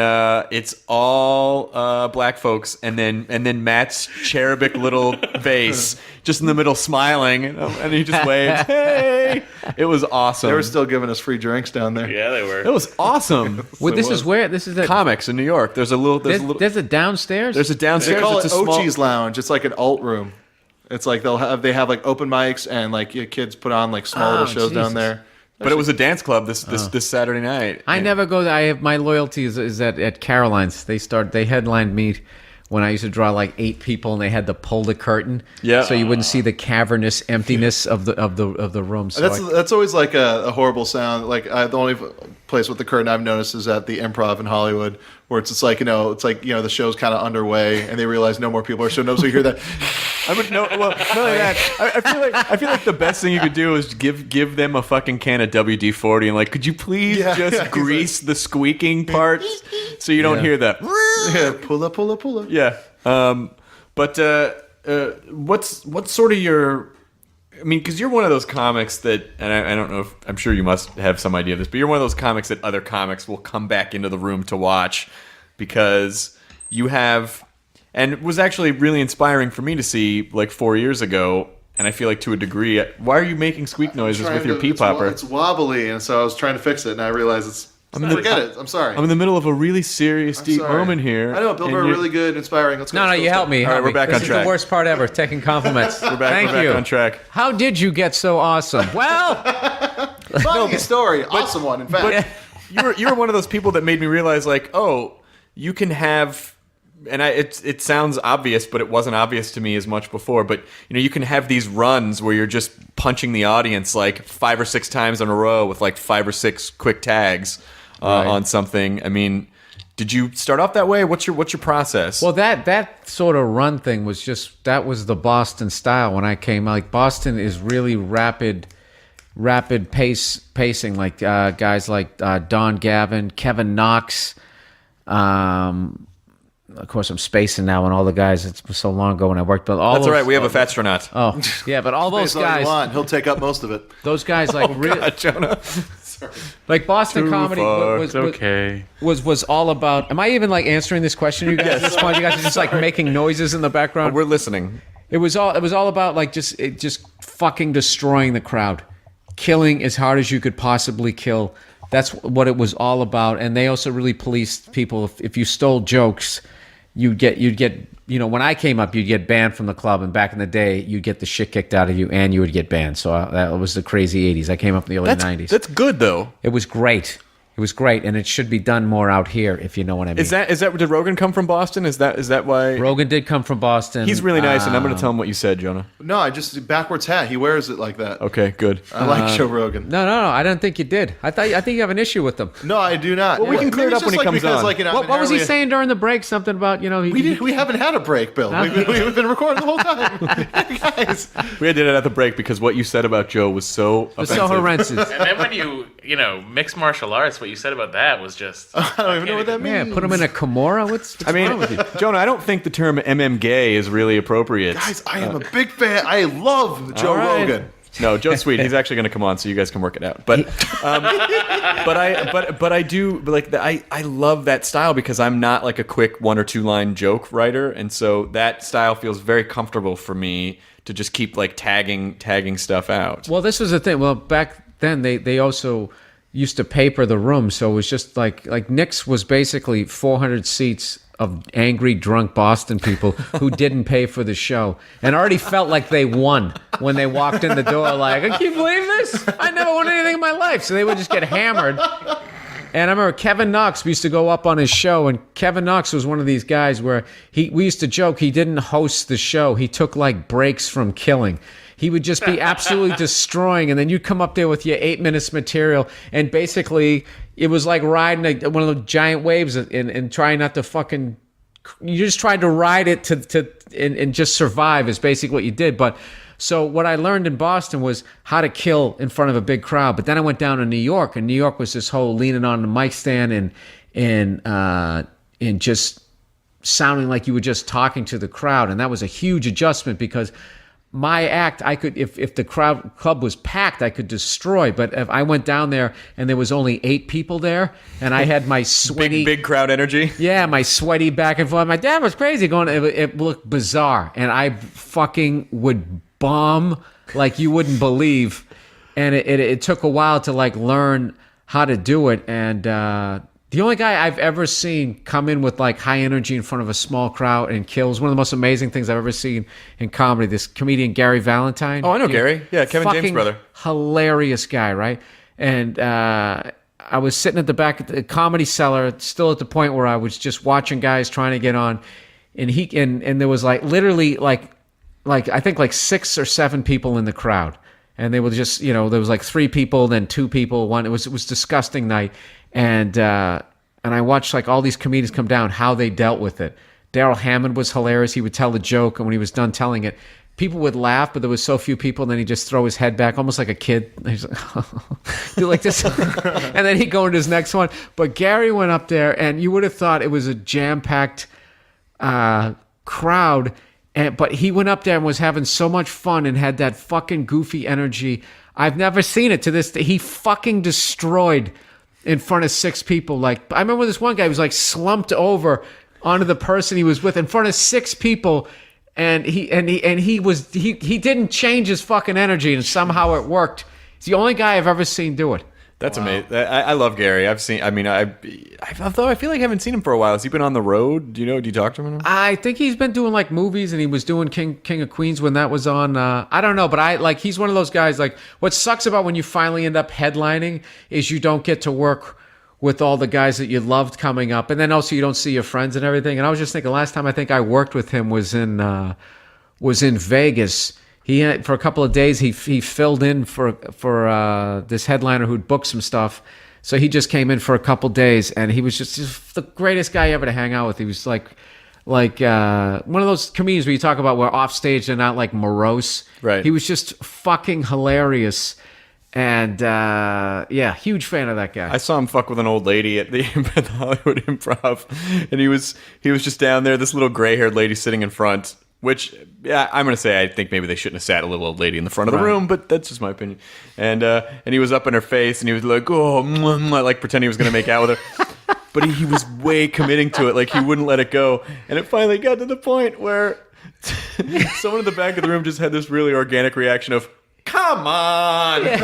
it's all black folks, and then Matt's cherubic little face just in the middle smiling, and he just waves, hey! It was awesome. They were still giving us free drinks down there. Yeah, they were. It was awesome. Well, this is a comics in New York. There's a downstairs. There's a downstairs. They call it Ochi's Lounge. It's like an alt room. It's like they have like open mics and like kids put on like small little shows down Jesus. there. But it was a dance club this Saturday night. I never go there. I have my loyalty is at Caroline's. They headlined me when I used to draw like 8 people, and they had to pull the curtain, so you wouldn't see the cavernous emptiness of the room. So That's always like a horrible sound. Like the only place with the curtain I've noticed is at the Improv in Hollywood, where it's just like the show's kind of underway, and they realize no more people are showing up, so you hear that. Not only that. I feel like the best thing you could do is give them a fucking can of WD-40 and like, could you please grease the squeaking parts so you don't hear that? Yeah, pull up. Yeah. What's sort of your? I mean, because you're one of those comics that, and I don't know if I'm sure you must have some idea of this, but you're one of those comics that other comics will come back into the room to watch because you have. And it was actually really inspiring for me to see like 4 years ago, and I feel like to a degree, why are you making squeak noises with your pea popper? It's wobbly, and so I was trying to fix it, and I realized forget it. I'm sorry. I'm in the middle of a really serious, deep moment here. I know, Bill Burr, really good, inspiring. Let's go. No, you help me. All right, we're back on track. This is the worst part ever, taking compliments. We're back on track. How did you get so awesome? Well, Funny story, awesome one, in fact. You were one of those people that made me realize, like, oh, you can have. And it sounds obvious, but it wasn't obvious to me as much before. But you can have these runs where you're just punching the audience like 5 or 6 times in a row with like 5 or 6 quick tags on something. I mean, did you start off that way? What's your process? well, that sort of run thing was that was the Boston style when I came. Like Boston is really rapid pacing. Like guys like Don Gavin, Kevin Knox. Of course, I'm spacing now on all the guys. It's so long ago when I worked, but all That's all right. We have a fat astronaut. Oh, yeah, but all those All you guys, want. He'll take up most of it. those guys like really, Jonah. like Boston Too comedy far. was all about. Am I even like answering this question, you guys? At this point, you guys are just like making noises in the background. We're listening. It was all about like just fucking destroying the crowd, killing as hard as you could possibly kill. That's what it was all about. And they also really policed people. If you stole jokes, you'd get when I came up, you'd get banned from the club, and back in the day, you'd get the shit kicked out of you, and you would get banned. So that was the crazy 80s. I came up in the early 90s. That's good though. It was great. It was great, and it should be done more out here, if you know what I mean. Is that did Rogan come from Boston? Is that why? Rogan did come from Boston. He's really nice, and I'm going to tell him what you said, Jonah. No, I just backwards hat. He wears it like that. Okay, good. I like Joe Rogan. No, I don't think you did. I think you have an issue with them. No, I do not. Well, we can clear it up when he comes on. What was he saying during the break? Something about We haven't had a break, Bill. We've been recording the whole time. Guys. We did it at the break because what you said about Joe was so so offensive. horrendous. And then when you mixed martial arts, what you said about that was just. I don't even know what that Yeah, means. put him in a Kimura. What's wrong with you? Jonah, I don't think the term MM gay is really appropriate. Guys, I am a big fan. I love Joe All right. Rogan. No, Joe's sweet. He's actually going to come on, so you guys can work it out. But, I do like I love that style because I'm not like a quick 1 or 2 line joke writer, and so that style feels very comfortable for me to just keep like tagging stuff out. Well, this was the thing. Well, back then they also used to paper the room, so it was just like Nick's was basically 400 seats of angry, drunk Boston people who didn't pay for the show and already felt like they won when they walked in the door. Like, can you believe this? I never won anything in my life. So they would just get hammered. And I remember Kevin Knox, we used to go up on his show, and Kevin Knox was one of these guys where we used to joke he didn't host the show. He took like breaks from killing. He would just be absolutely destroying, and then you'd come up there with your 8 minutes material, and basically it was like riding one of the giant waves and trying not to fucking. You just tried to ride it and just survive is basically what you did. But so what I learned in Boston was how to kill in front of a big crowd. But then I went down to New York, and New York was this whole leaning on the mic stand and just sounding like you were just talking to the crowd, and that was a huge adjustment because. My act, I could, if the club was packed, I could destroy. But if I went down there and there was only 8 people there, and I had my sweaty, big crowd energy. Yeah, my sweaty back and forth. My dad was crazy going. It looked bizarre, and I fucking would bomb like you wouldn't believe. And it took a while to like learn how to do it. And The only guy I've ever seen come in with like high energy in front of a small crowd and kills, one of the most amazing things I've ever seen in comedy, this comedian Gary Valentine. Oh, I know Gary. Yeah, Kevin James' Fucking brother. Hilarious guy, right? And I was sitting at the back of the Comedy Cellar, still at the point where I was just watching guys trying to get on, and there was like literally like I think like 6 or 7 people in the crowd, and they were just, there was like 3 people, then 2 people, one. It was disgusting night. And I watched like all these comedians come down, how they dealt with it. Daryl Hammond was hilarious. He would tell the joke, and when he was done telling it, people would laugh, but there was so few people, and then he'd just throw his head back, almost like a kid. He's like, do like this. And then he'd go into his next one. But Gary went up there, and you would have thought it was a jam-packed crowd, but he went up there and was having so much fun and had that fucking goofy energy. I've never seen it to this day. He fucking destroyed in front of 6 people. Like, I remember this one guy was like slumped over onto the person he was with in front of 6 people, and he didn't change his fucking energy, and somehow it worked. He's the only guy I've ever seen do it. That's amazing. I love Gary. Although I feel like I haven't seen him for a while. Has he been on the road? Do you talk to him? I think he's been doing like movies, and he was doing King of Queens when that was on. I don't know, but he's one of those guys. Like, what sucks about when you finally end up headlining is you don't get to work with all the guys that you loved coming up, and then also you don't see your friends and everything. And I was just thinking, last time I think I worked with him was in Vegas. He had, for a couple of days, he filled in for this headliner who'd booked some stuff. So he just came in for a couple of days, and he was just the greatest guy ever to hang out with. He was like one of those comedians where you talk about where off stage they're not like morose. Right. He was just fucking hilarious. And huge fan of that guy. I saw him fuck with an old lady at the Hollywood Improv, and he was just down there, this little gray-haired lady sitting in front. Which, yeah, I'm going to say I think maybe they shouldn't have sat a little old lady in the front of the room, but that's just my opinion. And he was up in her face, and he was like, oh, mwah, mwah, like pretending he was going to make out with her. But he was way committing to it, like he wouldn't let it go. And it finally got to the point where someone in the back of the room just had this really organic reaction of, come on! It's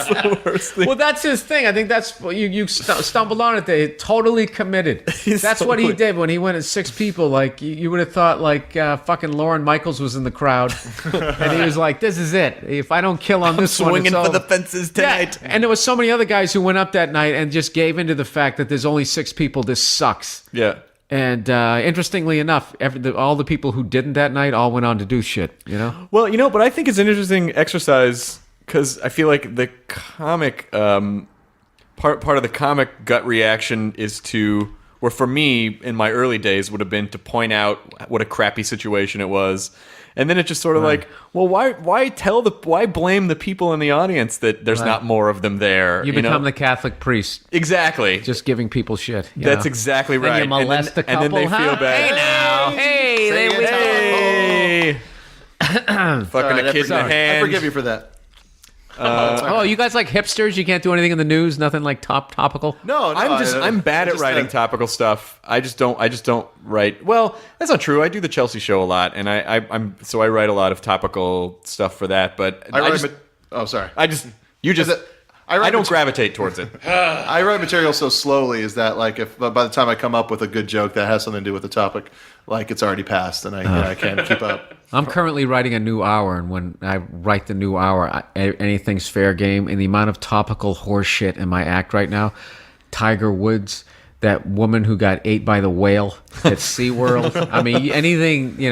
the worst thing. Well, that's his thing. I think that's you stumbled on it. They totally committed. That's what he did when he went at 6 people. Like you would have thought, like fucking Lorne Michaels was in the crowd, and he was like, "This is it. If I don't kill on this one, swinging it's for over." the fences tonight." Yeah. And there was so many other guys who went up that night and just gave into the fact that there's only 6 people. This sucks. Yeah. And interestingly enough, all the people who didn't that night all went on to do shit, Well, but I think it's an interesting exercise because I feel like the comic part of the comic gut reaction is to, or for me in my early days would have been to point out what a crappy situation it was. And then it's just sort of like, well, why blame the people in the audience that there's not more of them there? You become the Catholic priest. Exactly. Just giving people shit. That's exactly right. Then you molest a couple. And then they feel bad. Hey now. Hey, fucking a kid in the hand. I forgive you for that. You guys like hipsters? You can't do anything in the news? Nothing like topical? No, I'm bad at writing topical stuff. I just don't write. Well, that's not true. I do the Chelsea Show a lot, and I write a lot of topical stuff for that. But sorry. I don't gravitate towards it. I write material so slowly is that like if by the time I come up with a good joke that has something to do with the topic, like it's already passed and I can't keep up. I'm currently writing a new hour, and when I write the new hour, anything's fair game. And the amount of topical horse shit in my act right now, Tiger Woods, that woman who got ate by the whale at SeaWorld. I mean, anything,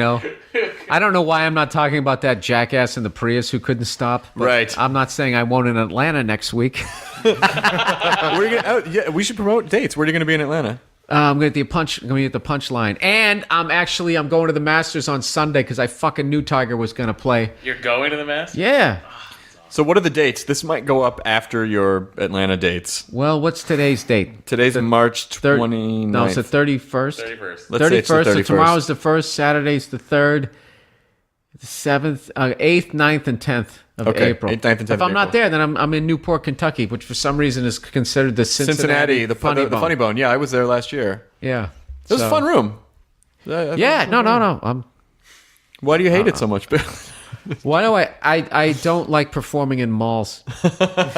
I don't know why I'm not talking about that jackass in the Prius who couldn't stop. Right. I'm not saying I won't in Atlanta next week. We should promote dates. Where are you going to be in Atlanta? I'm going to get the Punchline, and I'm going to the Masters on Sunday because I fucking knew Tiger was going to play. You're going to the Masters? Yeah. So what are the dates? This might go up after your Atlanta dates. Well, what's today's date? Today's March 29th. No, it's the 31st. 31st. Let's say it's the 31st. So 31st. tomorrow's the 1st, Saturday's the 3rd, the 7th, 8th, 9th, and 10th of April. 8th, 9th, and 10th If I'm of not April. there, then I'm in Newport, Kentucky, which for some reason is considered the Cincinnati the Funny Bone. Yeah, I was there last year. Yeah. It was a fun room. Yeah, no. Why do you hate it so much, Bill? Why do I don't like performing in malls.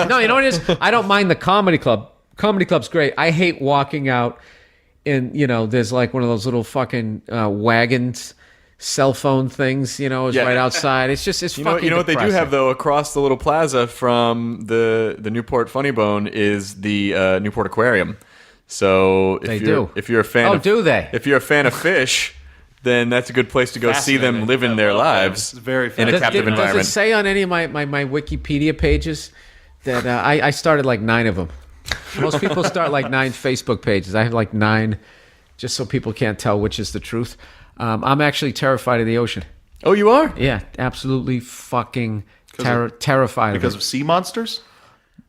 No, you know what it is? I don't mind the comedy club Comedy club's great. I hate walking out and, there's like one of those little fucking wagons, cell phone things, is right outside. It's fucking You know what they do depressing. have, though, across the little plaza from the Newport Funny Bone is the Newport Aquarium. So if you're a fan do they? If you're a fan of fish, then that's a good place to go see them Fascinating. living I their love that. lives It's very in a fascinating. captive Does environment. it say on any of my Wikipedia pages that I started like 9 of them? Most people start like 9 Facebook pages. I have like 9, just so people can't tell which is the truth. I'm actually terrified of the ocean. Oh, you are? Yeah, absolutely fucking terrified Because of it. of sea monsters?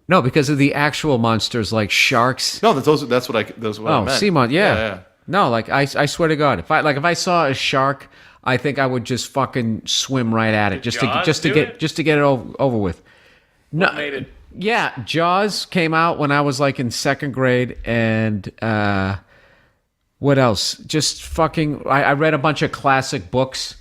No, because of the actual monsters like sharks. No, that's what I meant. Sea monsters. Yeah. Yeah. No, like I swear to God, if I saw a shark, I think I would just fucking swim right at it, just Jaws to do get it? just to get it over with. No, made it? Yeah, Jaws came out when I was like in 2nd grade, and what else? Just fucking. I read a bunch of classic books.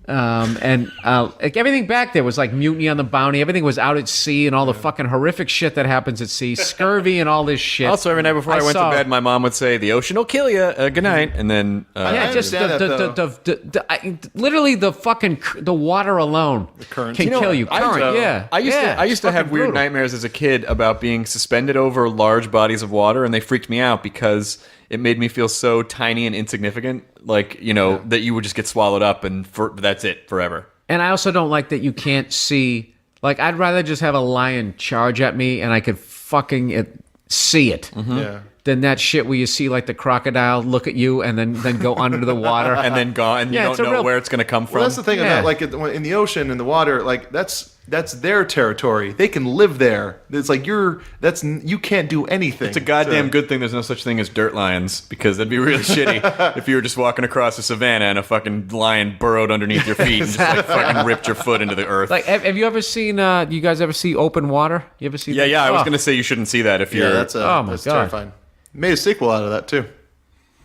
And like everything back there was like Mutiny on the Bounty. Everything was out at sea and all the fucking horrific shit that happes at sea, scurvy and all this shit. Also, every night before I went saw- to bed, my mom would say, "The ocean will kill you. Good night." And then, Yeah, I just understand literally the fucking the water alone current. can kill you. Current, yeah. I used to have fucking weird brutal. nightmares as a kid about being suspended over large bodies of water, and they freaked me out because it made me feel so tiny and insignificant, like that you would just get swallowed up, and that's it forever. And I also don't like that you can't see. Like, I'd rather just have a lion charge at me and I could fucking see it. Yeah. Than that shit where you see like the crocodile look at you and then go under the water. And then gone, and Yeah, you it's don't a know real- where it's going to come from. Well, that's the thing. Yeah. Like in the ocean, in the water, like that's their territory. They can live there. It's like you can't do anything. It's a goddamn good thing there's no such thing as dirt lions, because that'd be really shitty if you were just walking across a savannah and a fucking lion burrowed underneath your feet and just like fucking ripped your foot into the earth. Like, have you ever seen? You guys ever see Open Water? You ever see? yeah, I was Oh. going to say you shouldn't see that if Yeah, you're. that's Oh my that's God. terrifying. Made a sequel out of that too.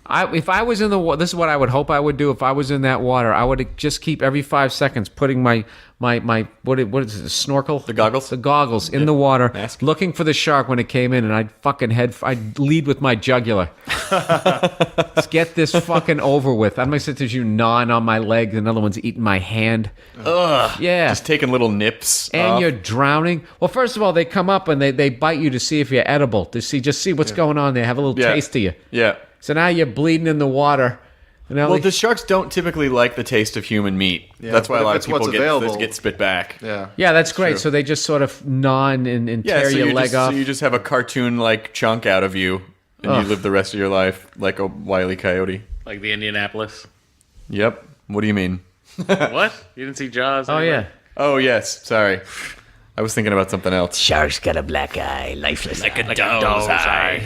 If I was in the water, this is what I would hope I would do. If I was in that water, I would just keep every 5 seconds putting my what is it, the snorkel, The goggles? in the water, Mask. looking for the shark when it came in, and I'd lead with my jugular. Let's get this fucking over with. I'm gonna sit there, you gnawing on my leg, another one's eating my hand. Ugh. Yeah. Just taking little nips. And off. you're drowning. Well, first of all, they come up and they bite you to see if you're edible, to see what's going on there, have a little Yeah. taste of you. Yeah. So now you're bleeding in the water. And now Well, they- the sharks don't typically like the taste of human meat. Yeah, That's why but a lot if of it's people what's available- get spit back. Yeah. yeah, that's great. true. So they just sort of gnaw and Yeah, tear so your you leg just, off. so you just have a cartoon-like chunk out of you, and Ugh. you live the rest of your life like a Wile E. Coyote. Like the Indianapolis. Yep. What do you mean? What? You didn't see Jaws? Oh anywhere? yeah. Oh, yes. Sorry. I was thinking about something else. Shark's got a black eye, lifeless. Like a doll's eye.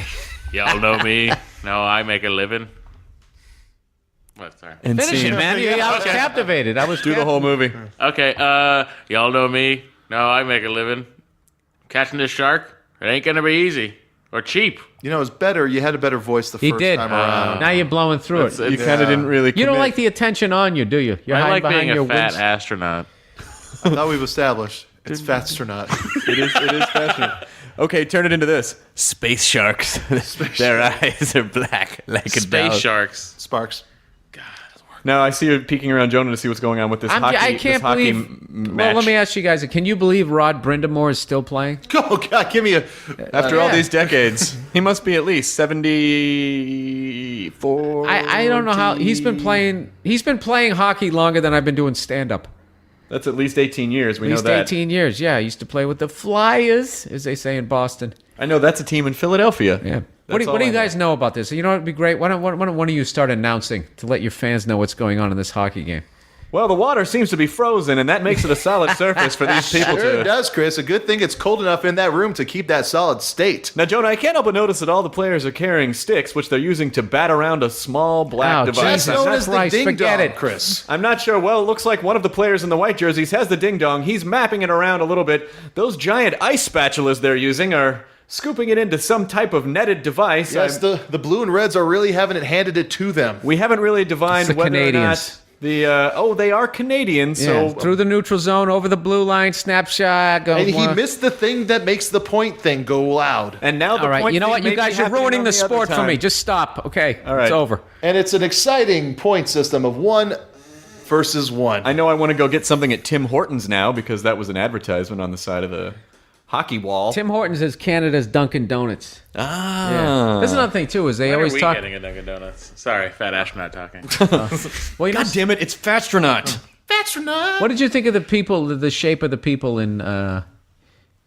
Y'all know me. No, I make a living. What? Sorry. And Finish it, man. I was captivated. I was Do the whole movie. Okay. Y'all know me. No, I make a living. Catching this shark. It ain't gonna be easy or cheap. You know, it's better. You had a better voice the He first did. time around. Now you're blowing through it. You kind of didn't really. You don't commit. like the attention on you, do you? You're I hiding like behind being your a fat wings. astronaut. I thought we've established it's fast or not. It is passionate. Okay, turn it into this. Space sharks. Their eyes are black like a Space doll. sharks. Sparks. Now I see you peeking around Jonah to see what's going on with this hockey. I can't this hockey believe. match. Well, let me ask you guys: can you believe Rod Brindamore is still playing? Oh God, give me a. After all Yeah. these decades, he must be at least 74. I don't know how he's been playing. He's been playing hockey longer than I've been doing stand up. That's at least 18 years. We At know least that. 18 years. Yeah, I used to play with the Flyers, as they say in Boston. I know that's a team in Philadelphia. Yeah. That's What do all you I guys know about this? You know, it'd be great. Why don't one of you start announcing to let your fans know what's going on in this hockey game? Well, the water seems to be frozen, and that makes it a solid surface for these people Sure it to. does, Chris. A good thing it's cold enough in that room to keep that solid state. Now, Jonah, I can't help but notice that all the players are carrying sticks, which they're using to bat around a small black Oh, device. Jesus. I'm Known as the Christ, ding forget dong, it. Chris. I'm not sure. Well, it looks like one of the players in the white jerseys has the ding dong. He's mapping it around a little bit. Those giant ice spatulas they're using are scooping it into some type of netted device. Yes, the blue and reds are really having it handed it to them. We haven't really divined It's the whether Canadians. or not they are Canadian, so through the neutral zone, over the blue line, snapshot. Go, And he missed the thing that makes the point thing go loud. and now the All right, point you know thing what? You may guys be are happening ruining on the other sport for me. time. Just stop. Okay, All right. it's over. And it's an exciting point system of 1 versus 1. I know I want to go get something at Tim Hortons now because that was an advertisement on the side of the hockey wall. Tim Hortons is Canada's Dunkin' Donuts. Ah. Yeah. That's another thing too. Is they When always are we talk. getting a Dunkin' Donuts? Sorry, fat astronaut talking. Well, you know, God damn it, it's Fastronaut. Astronaut. what did you think of the people? The shape of the people in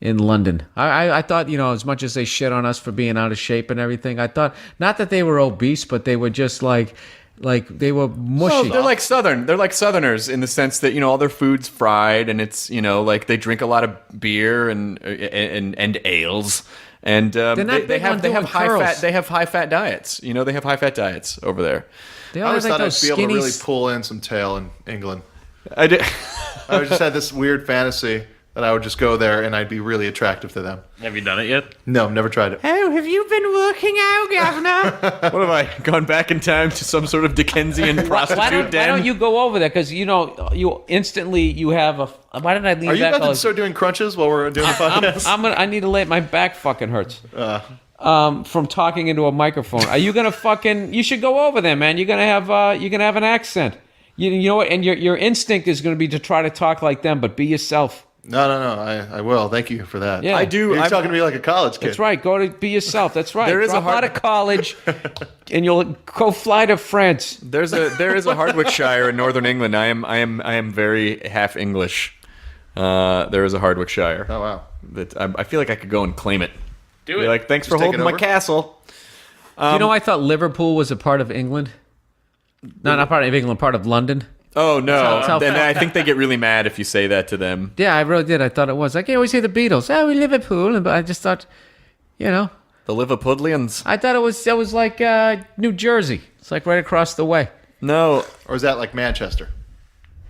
London? I thought, you know, as much as they shit on us for being out of shape and everything, I thought not that they were obese, but they were just like they were mushy. They're like Southern. They're like Southerners in the sense that, you know, all their food's fried and it's, you know, like they drink a lot of beer and ales. And not they big on have doing curls. high fat diets. You know, they have high fat diets over there. They I always always thought I'd those be able to skinny. really pull in some tail in England. I did. I just had this weird fantasy that I would just go there and I'd be really attractive to them. Have you done it yet? No, never tried it. Oh, have you been working out, Governor? What have I gone back in time to some sort of Dickensian prostitute why den? don't you go over there? Because you know you instantly you have a. Why did I leave Are you that? about to start doing crunches while we're doing the podcast? I need to lay. My back fucking hurts. From talking into a microphone. Are you gonna fucking? You should go over there, man. You're gonna have an accent. You know what? And your instinct is gonna be to try to talk like them, but be yourself. No. I will. Thank you for that. Yeah. I do. You're I'm- talking to me like a college kid. That's right. Go to be yourself. That's right. There is a Drop out of college, and you'll go fly to France. there is a Hardwickshire in northern England. I am very half English. There is a Hardwickshire. Oh, wow. That I feel like I could go and claim it. Do Be it. like, thanks Just for take holding it my over? castle. You know, I thought Liverpool was a part of England. No, not part of England. Part of London. Oh no! That's how- And I think they get really mad if you say that to them. Yeah, I really did. I thought it was. Like, I always hear the Beatles. Oh, we Liverpool. But I just thought, you know, The Liverpudlians. I thought it was like New Jersey. It's like right across the way. No, Or is that like Manchester?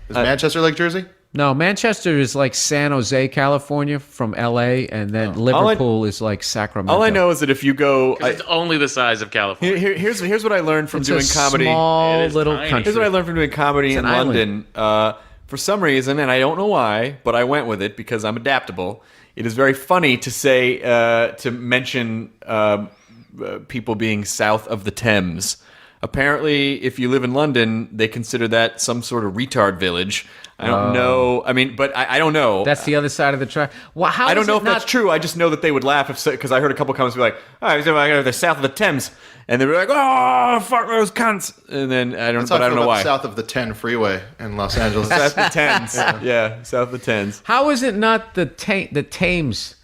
Is Manchester like Jersey? No, Manchester is like San Jose, California, from L.A., and then Liverpool is like Sacramento. all I know is that if you go, It's only the size of California. here's what I learned from it's doing a comedy. small It is little tiny. country. Here's what I learned from doing comedy in an island. London. For some reason, and I don't know why, but I went with it because I'm adaptable. It is very funny to say to mention people being south of the Thames. Apparently, if you live in London, they consider that some sort of retard village. I don't know. I mean, but I don't know. That's the other side of the track. Well, how I don't is know it if not that's true. I just know that they would laugh because I heard a couple comments be like, "Oh, they're south of the Thames," and they were like, "Oh, fuck those cunts," and then I don't know why. South of the 10 freeway in Los Angeles. South of the Thames, yeah, south of the Thames. How is it not the Thames?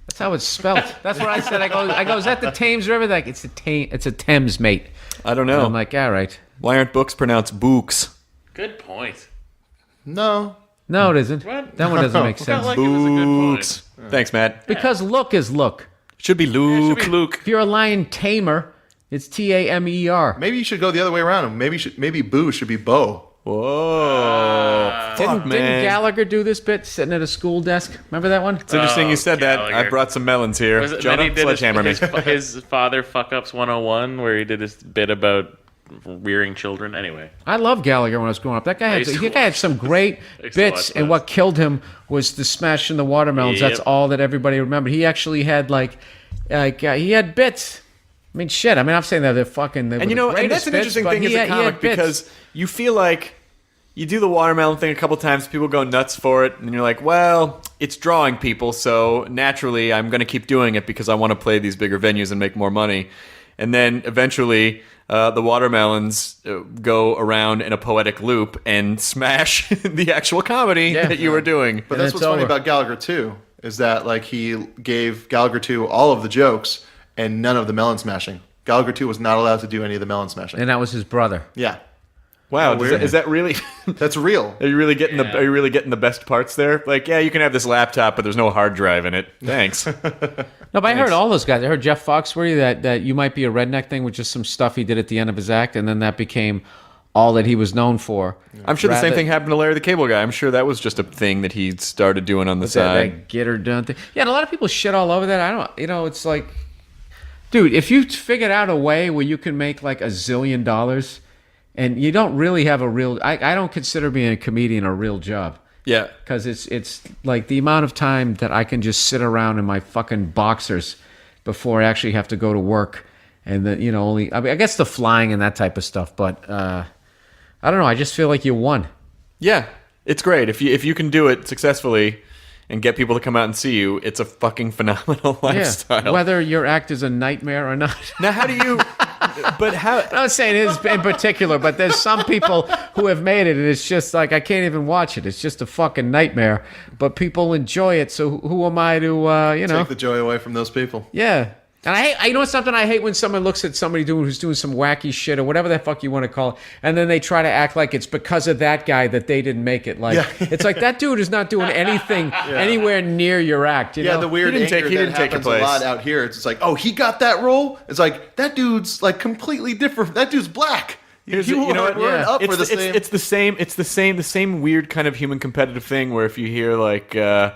That's how it's spelled. That's what I said. I go. Is that the Thames River? Like it's a Thames, mate. I don't know. And I'm like, all right. Why aren't books pronounced books? Good point. No. No, it isn't. What? That one doesn't make Felt sense. like it was a good Books. point. Thanks, Matt. Because look is look. Should be Luke. Luke. If you're a lion tamer, it's Tamer. Maybe you should go the other way around. Maybe Boo should be Bo. Whoa. Didn't Gallagher do this bit sitting at a school desk? Remember that one? It's interesting you said that. I Gallagher. brought some melons here. Was it, Jonah, then he did sledgehammer me. his father fuck ups 101 where he did this bit about rearing children. Anyway, I love Gallagher when I was growing up. That guy used to had some great used to bits, watch and those. what killed him was the smashing the watermelons. Yep. That's all that everybody remembered. He actually had he had bits. I mean, shit. I mean, I'm saying that they're fucking. And you know, and that's an interesting thing as a comic bits. because you feel like you do the watermelon thing a couple times, people go nuts for it, and you're like, well, it's drawing people, so naturally I'm going to keep doing it because I want to play these bigger venues and make more money. And then eventually the watermelons go around in a poetic loop and smash the actual comedy that you were doing. But And that's it's what's funny over. about Gallagher too, is that like he gave Gallagher 2 all of the jokes and none of the melon smashing. Gallagher 2 was not allowed to do any of the melon smashing. And that was his brother. Yeah, Wow, weird. is that really? that's real. Are you really getting Are you really getting the best parts there? Like, yeah, you can have this laptop, but there's no hard drive in it. Thanks. No, but I heard all those guys. I heard Jeff Foxworthy that you might be a redneck thing, with just some stuff he did at the end of his act, and then that became all that he was known for. I'm sure the same Rather- thing happened to Larry the Cable Guy. I'm sure that was just a thing that he started doing on the that side. get her done thing. Yeah, and a lot of people shit all over that. I don't. It's like, dude, if you figured out a way where you can make like $1 zillion and you don't really have a real. I don't consider being a comedian a real job. Yeah. Because it's like the amount of time that I can just sit around in my fucking boxers before I actually have to go to work, and then only. I mean, I guess the flying and that type of stuff, but I don't know. I just feel like you won. Yeah, it's great if you can do it successfully and get people to come out and see you. It's a fucking phenomenal lifestyle. Yeah. Whether your act is a nightmare or not. Now, how do you? But how? I'm not saying it is in particular, but there's some people who have made it, and it's just like I can't even watch it. It's just a fucking nightmare. But people enjoy it, so who am I to Take the joy away from those people. Yeah. And I know something I hate when someone looks at somebody who's doing some wacky shit or whatever the fuck you want to call it, and then they try to act like it's because of that guy that they didn't make it. Like it's like that dude is not doing anything anywhere near your act. You know? The weird He didn't anger take that your happens a place. lot out here. It's just like, oh, he got that role. It's like that dude's like completely different. That dude's black. You know what? We're up for the same. It's the same weird kind of human competitive thing where if you hear like, oh,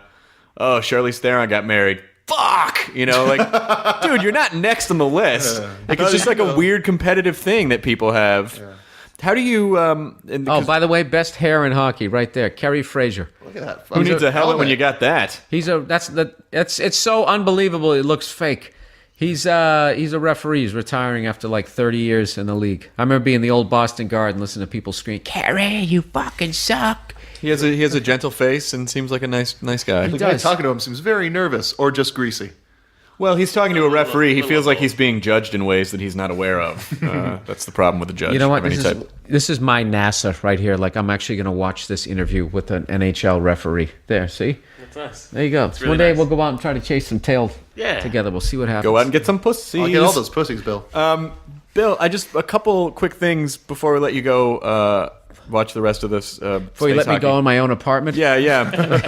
Charlize Theron got married. Fuck, like, dude, you're not next on the list. Like, it's just like a weird competitive thing that people have. Yeah. How do you? By the way, best hair in hockey, right there, Kerry Fraser. Look at that. Who needs a helmet when you got that? It's so unbelievable. It looks fake. He's a referee. He's retiring after like 30 years in the league. I remember being in the old Boston Garden, listening to people scream, "Kerry, you fucking suck." He has a gentle face and seems like a nice guy. The guy talking to him seems very nervous or just greasy. Well, he's talking to a referee. He feels like he's being judged in ways that he's not aware of. That's the problem with the judge. You know what? of any type. This is my NASA right here. Like, I'm actually going to watch this interview with an NHL referee. There, see? That's us. There you go. Really One day nice. we'll go out and try to chase some tail together. We'll see what happens. Go out and get some pussies. I'll get all those pussies, Bill. Bill, a couple quick things before we let you go. Watch the rest of this. Before you let me go in my own apartment? Yeah.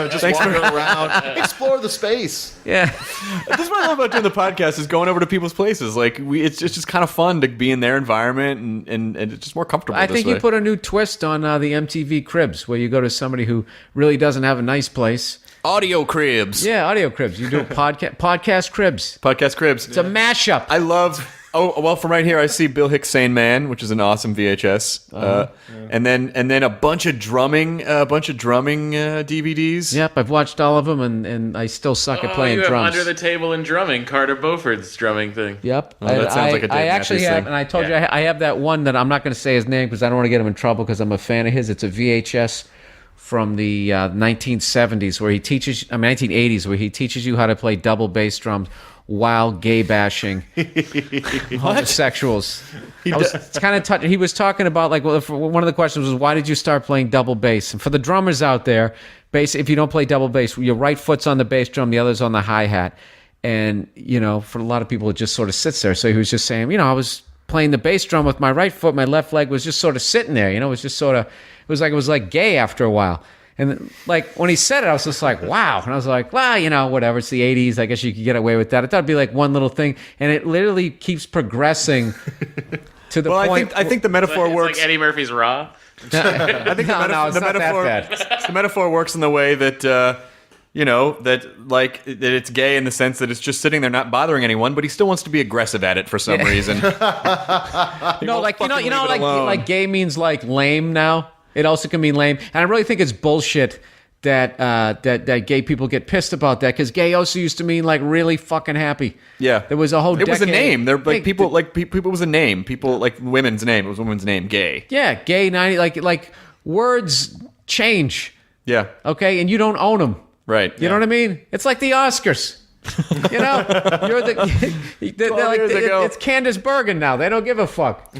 Just wander around, explore the space. Yeah. This is what I love about doing the podcast is going over to people's places. Like it's just kind of fun to be in their environment and it's just more comfortable. I think you put a new twist on the MTV Cribs, where you go to somebody who really doesn't have a nice place. Audio Cribs. Yeah, Audio Cribs. You do a podcast Cribs. Podcast Cribs. It's a mashup. I love. Oh well, from right here I see Bill Hicks' Sane Man, which is an awesome VHS, and then a bunch of drumming DVDs. Yep, I've watched all of them, and I still suck at playing you drums. have Under the Table and Drumming, Carter Beauford's drumming thing. Yep. Oh, that sounds like a Dave I actually Matthews have, thing. and I told you I have that one that I'm not going to say his name because I don't want to get him in trouble because I'm a fan of his. It's a VHS from the 1970s where 1980s where he teaches you how to play double bass drums while gay bashing homosexuals. It's kind of touching. He was talking about one of the questions was, why did you start playing double bass? And for the drummers out there, bass, if you don't play double bass, your right foot's on the bass drum, the other's on the hi-hat. And, for a lot of people, it just sort of sits there. So he was just saying, I was playing the bass drum with my right foot, my left leg was just sort of sitting there. It was just sort of, it was like gay after a while. And like when he said it, I was just like, wow. And I was like, well, whatever. It's the 80s. I guess you could get away with that. I thought it'd be like one little thing. And it literally keeps progressing to the point. I think the metaphor It's works. like Eddie Murphy's Raw. I think it's not that bad. the metaphor works in the way that that it's gay in the sense that it's just sitting there not bothering anyone, but he still wants to be aggressive at it for some reason. Like gay means like lame now. It also can mean lame, and I really think it's bullshit that that gay people get pissed about that because gay also used to mean like really fucking happy. Yeah, there was a whole. It was a decade. name. They're like people was a name. People like women's name. It was a woman's name. Gay. Yeah, gay 90. Like words change. Yeah. Okay, and you don't own them. Right. You know what I mean? It's like the Oscars. You're it's Candace Bergen now. They don't give a fuck.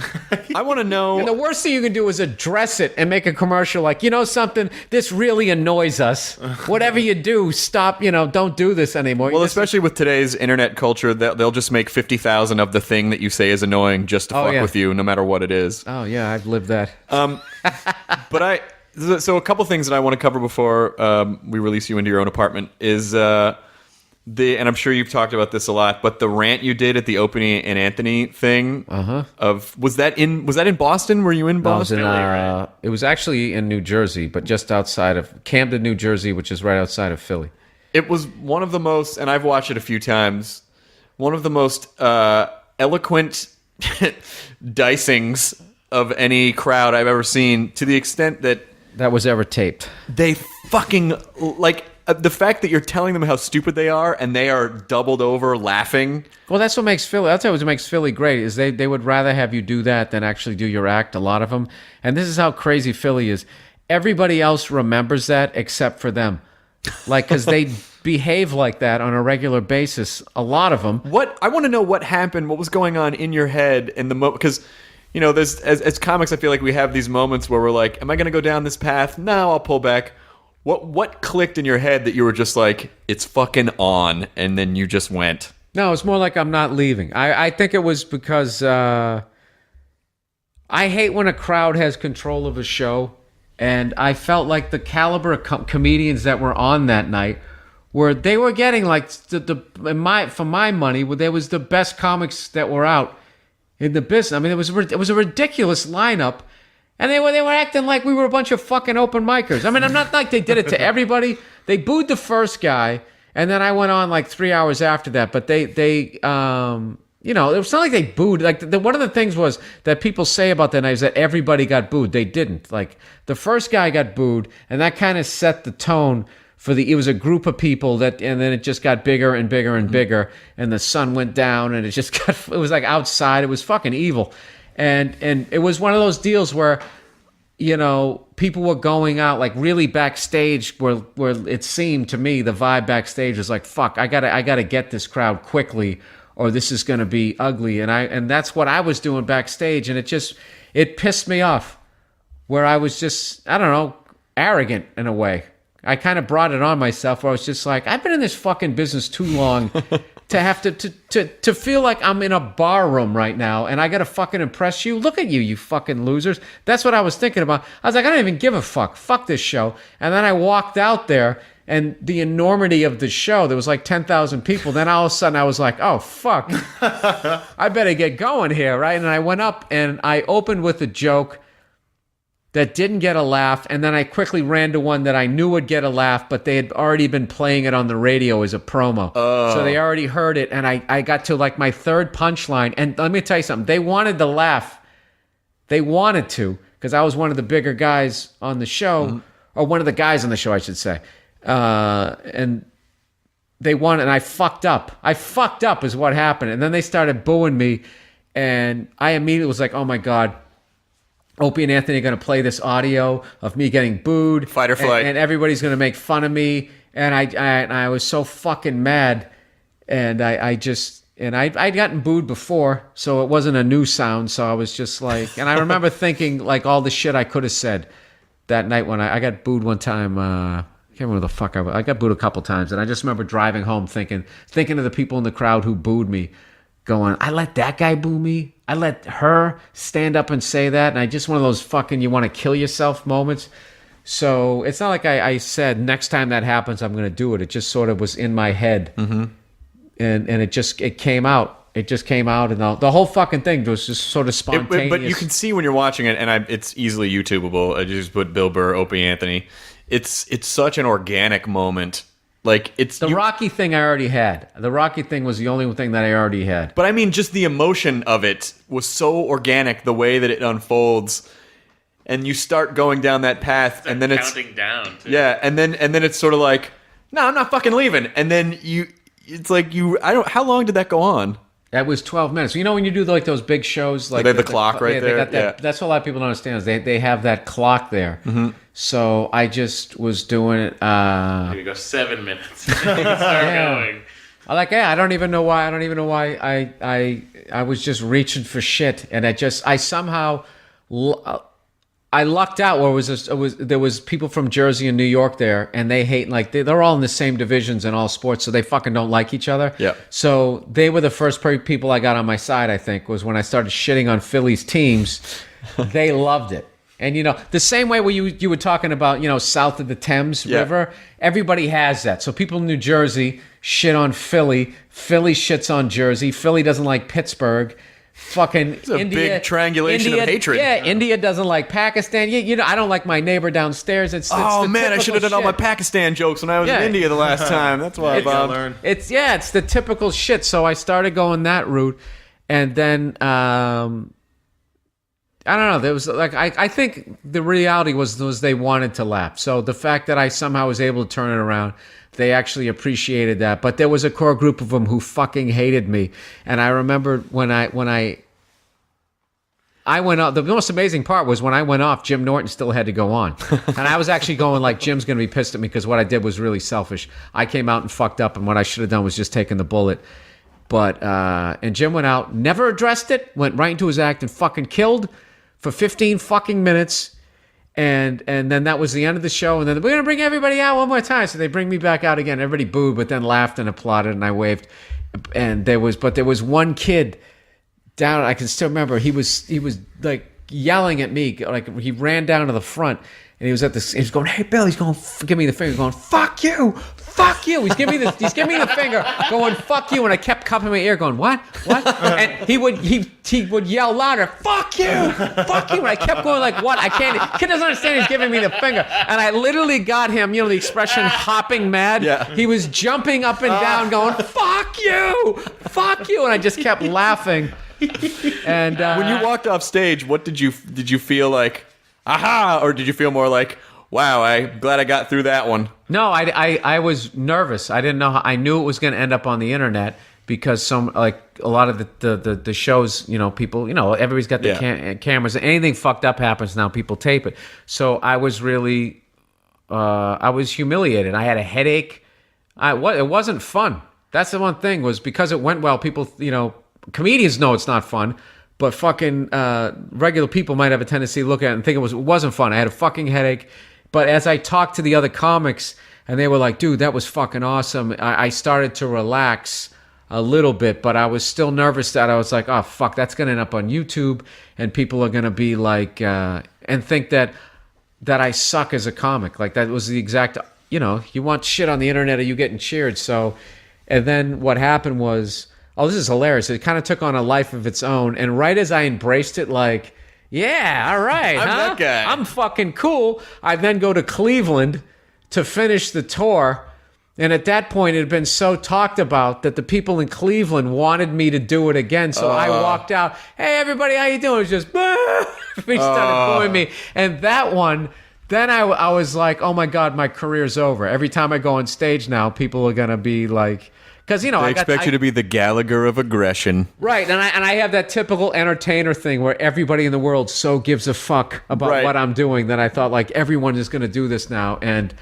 I want to know. And the worst thing you can do is address it and make a commercial like, something, this really annoys us. Whatever you do, stop, don't do this anymore. Well, especially with today's internet culture, they'll just make 50,000 of the thing that you say is annoying just to fuck with you, no matter what it is. Oh, yeah, I've lived that. But so a couple things that I want to cover before we release you into your own apartment is and I'm sure you've talked about this a lot, but the rant you did at the Opie and Anthony thing was that in Boston? Were you in Boston? It was actually in New Jersey, but just outside of Camden, New Jersey, which is right outside of Philly. It was one of the most, and I've watched it a few times, one of the most eloquent dicings of any crowd I've ever seen, to the extent that That was ever taped. they fucking, like, the fact that you're telling them how stupid they are and they are doubled over laughing. Well, that's what makes Philly. That's what makes Philly great. Is they would rather have you do that than actually do your act. A lot of them, and this is how crazy Philly is. Everybody else remembers that except for them, like because they behave like that on a regular basis. A lot of them. What I want to know what happened, what was going on in your head in the moment, because there's as comics, I feel like we have these moments where we're like, am I going to go down this path? No, I'll pull back. What clicked in your head that you were just like, it's fucking on, and then you just went? No, it's more like I'm not leaving. I think it was because I hate when a crowd has control of a show, and I felt like the caliber of comedians that were on that night they were getting like for my money, there was the best comics that were out in the business. I mean, it was a ridiculous lineup. And they were acting like we were a bunch of fucking open micers. I mean, I'm not like they did it to everybody. They booed the first guy, and then I went on like 3 hours after that. But they it was not like they booed. Like one of the things was that people say about that night is that everybody got booed. They didn't. Like the first guy got booed, and that kind of set the tone for it was a group of people and then it just got bigger and bigger and bigger, and the sun went down, and it was like outside. It was fucking evil. And it was one of those deals where, people were going out like really backstage where it seemed to me the vibe backstage was like, fuck, I gotta get this crowd quickly or this is gonna be ugly. And that's what I was doing backstage, and it pissed me off where I was just, I don't know, arrogant in a way. I kind of brought it on myself where I was just like, I've been in this fucking business too long to have to feel like I'm in a bar room right now and I got to fucking impress you. Look at you, you fucking losers. That's what I was thinking about. I was like, I don't even give a fuck. Fuck this show. And then I walked out there, and the enormity of the show, there was like 10,000 people. Then all of a sudden I was like, oh, fuck. I better get going here, right? And I went up and I opened with a joke that didn't get a laugh, and then I quickly ran to one that I knew would get a laugh, but they had already been playing it on the radio as a promo. So they already heard it, and I got to like my third punchline, and let me tell you something. They wanted to laugh. They wanted to, because I was one of the bigger guys on the show, or one of the guys on the show, I should say. And they wanted, and I fucked up. I fucked up is what happened, and then they started booing me, and I immediately was like, oh my God, Opie and Anthony are going to play this audio of me getting booed. Fight or flight. And everybody's going to make fun of me. And I was so fucking mad. And I'd gotten booed before, so it wasn't a new sound. So I was just like, and I remember thinking like all the shit I could have said that night when I got booed one time. I can't remember the fuck I got booed a couple times. And I just remember driving home thinking of the people in the crowd who booed me, going, I let that guy boo me. I let her stand up and say that. And I just one of those fucking you want to kill yourself moments. So it's not like I said, next time that happens, I'm going to do it. It just sort of was in my head. Mm-hmm. And it came out. It just came out. And the whole fucking thing was just sort of spontaneous. But you can see when you're watching it, and it's easily YouTubeable. I just put Bill Burr, Opie Anthony. It's such an organic moment. Like it's the Rocky thing I already had. The Rocky thing was the only thing that I already had. But I mean, just the emotion of it was so organic, the way that it unfolds, and you start going down that path, and then it's counting down. Too. Yeah, and then it's sort of like, no, I'm not fucking leaving, and then it's like how long did that go on? That was 12 minutes. You know when you do like those big shows, like they have the clock right there. Got that, That's what a lot of people don't understand is they have that clock there. Mm-hmm. So I just was doing it. Here you go, 7 minutes. Start going. I don't even know why. I was just reaching for shit, and I somehow I lucked out where there was people from Jersey and New York there, and they hate they're all in the same divisions in all sports, so they fucking don't like each other. Yeah. So they were the first people I got on my side. I think was when I started shitting on Philly's teams. They loved it. And, the same way where you were talking about, south of the Thames River, everybody has that. So people in New Jersey shit on Philly. Philly shits on Jersey. Philly doesn't like Pittsburgh. Fucking it's a big triangulation of hatred. Yeah, India doesn't like Pakistan. I don't like my neighbor downstairs. It's man, I should have done all my Pakistan jokes when I was in India the last time. That's why, Bob. It's the typical shit. So I started going that route. And then... I don't know. There was like I think the reality was they wanted to laugh. So the fact that I somehow was able to turn it around, they actually appreciated that. But there was a core group of them who fucking hated me. And I remember when I went off. The most amazing part was when I went off, Jim Norton still had to go on, and I was actually going like, Jim's going to be pissed at me because what I did was really selfish. I came out and fucked up, and what I should have done was just taken the bullet. But and Jim went out, never addressed it, went right into his act and fucking killed for 15 fucking minutes. And then that was the end of the show. And then we're going to bring everybody out one more time. So they bring me back out again. Everybody booed, but then laughed and applauded, and I waved. And there was one kid down. I can still remember. He was like yelling at me. Like he ran down to the front, and he was he was going, "Hey Bill," he's going, give me the finger, going, "Fuck you, fuck you." He's giving me the finger, going, "Fuck you," and I kept cupping my ear, going, "What?" And he would yell louder, "Fuck you, fuck you," and I kept going like, "What?" I can't. Kid doesn't understand. He's giving me the finger, and I literally got him. You know the expression, hopping mad. Yeah. He was jumping up and down, going, "Fuck you, fuck you," and I just kept laughing. And when you walked off stage, what did you feel like? Aha! Or did you feel more like, wow, I'm glad I got through that one? No, I was nervous. I didn't know how. I knew it was going to end up on the internet because a lot of the shows, people, everybody's got the cameras. Anything fucked up happens now, people tape it. So I was really, I was humiliated. I had a headache. It wasn't fun. That's the one thing, was because it went well, people, comedians know it's not fun. But fucking regular people might have a tendency to look at it and think it wasn't fun. I had a fucking headache. But as I talked to the other comics, and they were like, "Dude, that was fucking awesome," I started to relax a little bit, but I was still nervous that I was like, "Oh, fuck, that's going to end up on YouTube, and people are going to be like, and think that I suck as a comic." Like, that was the exact, you want shit on the internet or you getting cheered. So, and then what happened was, oh, this is hilarious. It kind of took on a life of its own. And right as I embraced it, like, yeah, all right, I'm that guy. I'm fucking cool. I then go to Cleveland to finish the tour. And at that point, it had been so talked about that the people in Cleveland wanted me to do it again. So I walked out. "Hey, everybody, how you doing?" It was just, we started booing me. And that one, then I was like, oh my God, my career's over. Every time I go on stage now, people are going to be like, because they expect you to be the Gallagher of aggression, right? And I have that typical entertainer thing where everybody in the world so gives a fuck about what I'm doing that I thought like everyone is going to do this now, and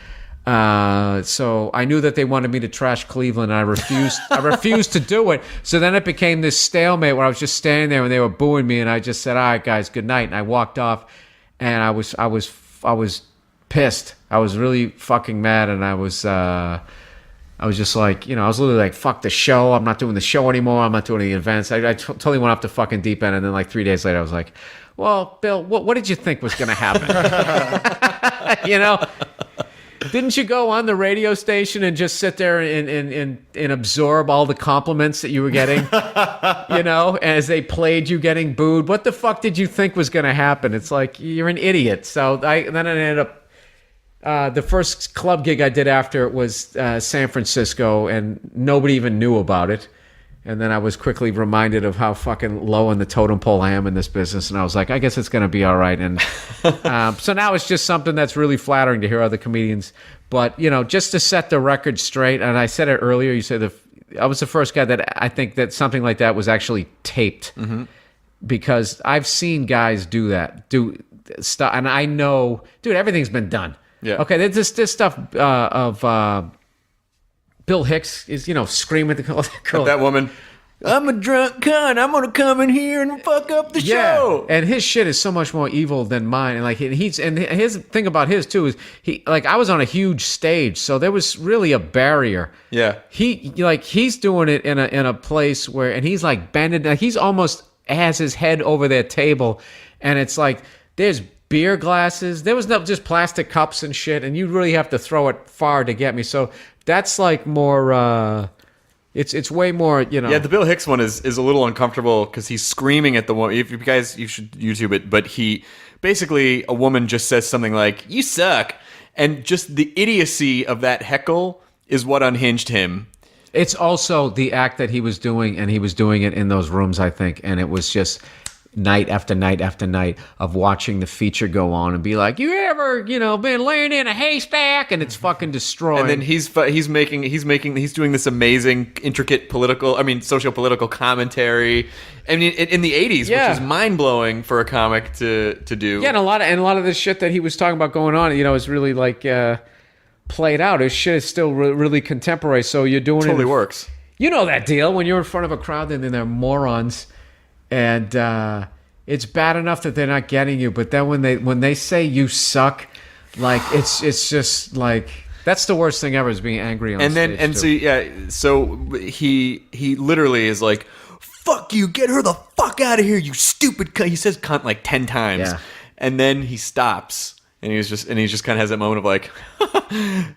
so I knew that they wanted me to trash Cleveland, and I refused. I refused to do it. So then it became this stalemate where I was just standing there and they were booing me, and I just said, "All right, guys, good night," and I walked off, and I was pissed. I was really fucking mad, and I was just like, I was literally like, fuck the show. I'm not doing the show anymore. I'm not doing any events. I totally went off the fucking deep end. And then like 3 days later, I was like, well, Bill, what did you think was going to happen? Didn't you go on the radio station and just sit there and absorb all the compliments that you were getting, as they played you getting booed? What the fuck did you think was going to happen? It's like, you're an idiot. So then I ended up, the first club gig I did after it was San Francisco, and nobody even knew about it. And then I was quickly reminded of how fucking low on the totem pole I am in this business, and I was like, I guess it's going to be all right. And so now it's just something that's really flattering to hear other comedians. But, just to set the record straight, and I said it earlier, you said I was the first guy that I think that something like that was actually taped. Mm-hmm. Because I've seen guys do stuff, and I know, dude, everything's been done. Yeah. Okay, there's this stuff of Bill Hicks is, screaming at the girl. That woman, "I'm a drunk cunt. I'm going to come in here and fuck up the show." And his shit is so much more evil than mine. And his thing about his too is I was on a huge stage, so there was really a barrier. Yeah. He's doing it in a place where, and he's like bending, like he's almost has his head over their table, and it's like there's beer glasses. There was just plastic cups and shit, and you really have to throw it far to get me. So that's like more. It's way more. Yeah, the Bill Hicks one is a little uncomfortable because he's screaming at the woman. If you guys, you should YouTube it. But he basically, a woman just says something like, "You suck," and just the idiocy of that heckle is what unhinged him. It's also the act that he was doing, and he was doing it in those rooms, I think, and it was just. night after night after night of watching the feature go on and be like, you ever, been laying in a haystack? And it's fucking destroying. And then he's doing this amazing, intricate socio-political commentary. I mean, in the 80s, Yeah. which is mind-blowing for a comic to do. Yeah, and a lot of the shit that he was talking about going on, is really like played out. His shit is still really contemporary. So you're doing Totally works. You know that deal when you're in front of a crowd and then they're morons, and it's bad enough that they're not getting you, but then when they say you suck, like it's just like that's the worst thing ever is being angry on stage. So he literally is like, "Fuck you, get her the fuck out of here, you stupid cunt." He says "cunt" like 10 times, Yeah. and then he stops. And he just kind of has that moment of like,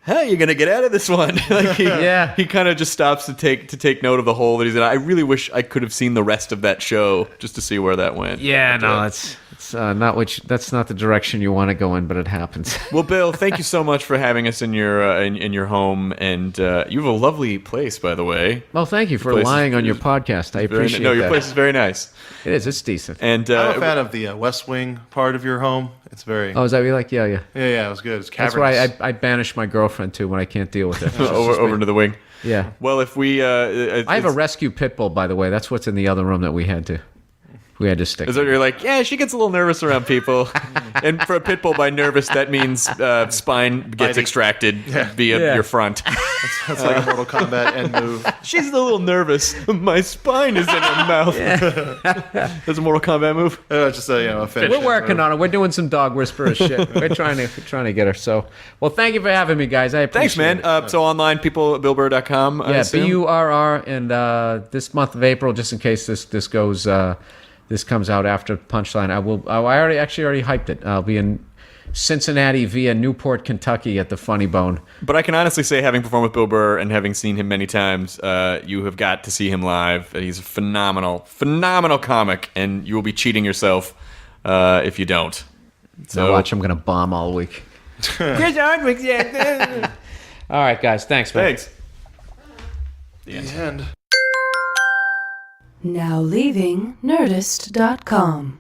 "Hey, you're gonna get out of this one." Like he kind of just stops to take note of the hole that he's in. I really wish I could have seen the rest of that show just to see where that went. Yeah, no, it's that's not the direction you want to go in, but it happens. Well, Bill, thank you so much for having us in your in your home, and you have a lovely place, by the way. Well, thank you for place lying is- on your podcast. I appreciate that. Your place is very nice. It is. It's decent. And I'm a fan of the West Wing part of your home. It's very. Oh, is that what you like? Yeah. Yeah, it was good. It's That's cavernous. where I banish my girlfriend to when I can't deal with it. over into the wing. Yeah. Well, if we, I have a rescue pit bull, by the way. That's what's in the other room that we had to stick. So you're like, yeah, she gets a little nervous around people, and for a pit bull, by nervous that means spine gets extracted via your front. That's like a Mortal Kombat end move. She's a little nervous. My spine is in her mouth. That's a Mortal Kombat move. Just a finish. We're working on it. We're doing some dog whisperer shit. We're trying to get her. So, well, thank you for having me, guys. I appreciate Thanks, man. it. So online, people at BillBurr.com. Yeah, BURR, and this month of April, just in case this goes, this comes out after Punchline. I already hyped it. I'll be in Cincinnati via Newport, Kentucky at the Funny Bone. But I can honestly say, having performed with Bill Burr and having seen him many times, you have got to see him live. He's a phenomenal comic, and you will be cheating yourself if you don't. So watch, I'm gonna bomb all week. Chris Hardwick, yeah. All right, guys. Thanks, man. Thanks. The end. Now leaving Nerdist.com.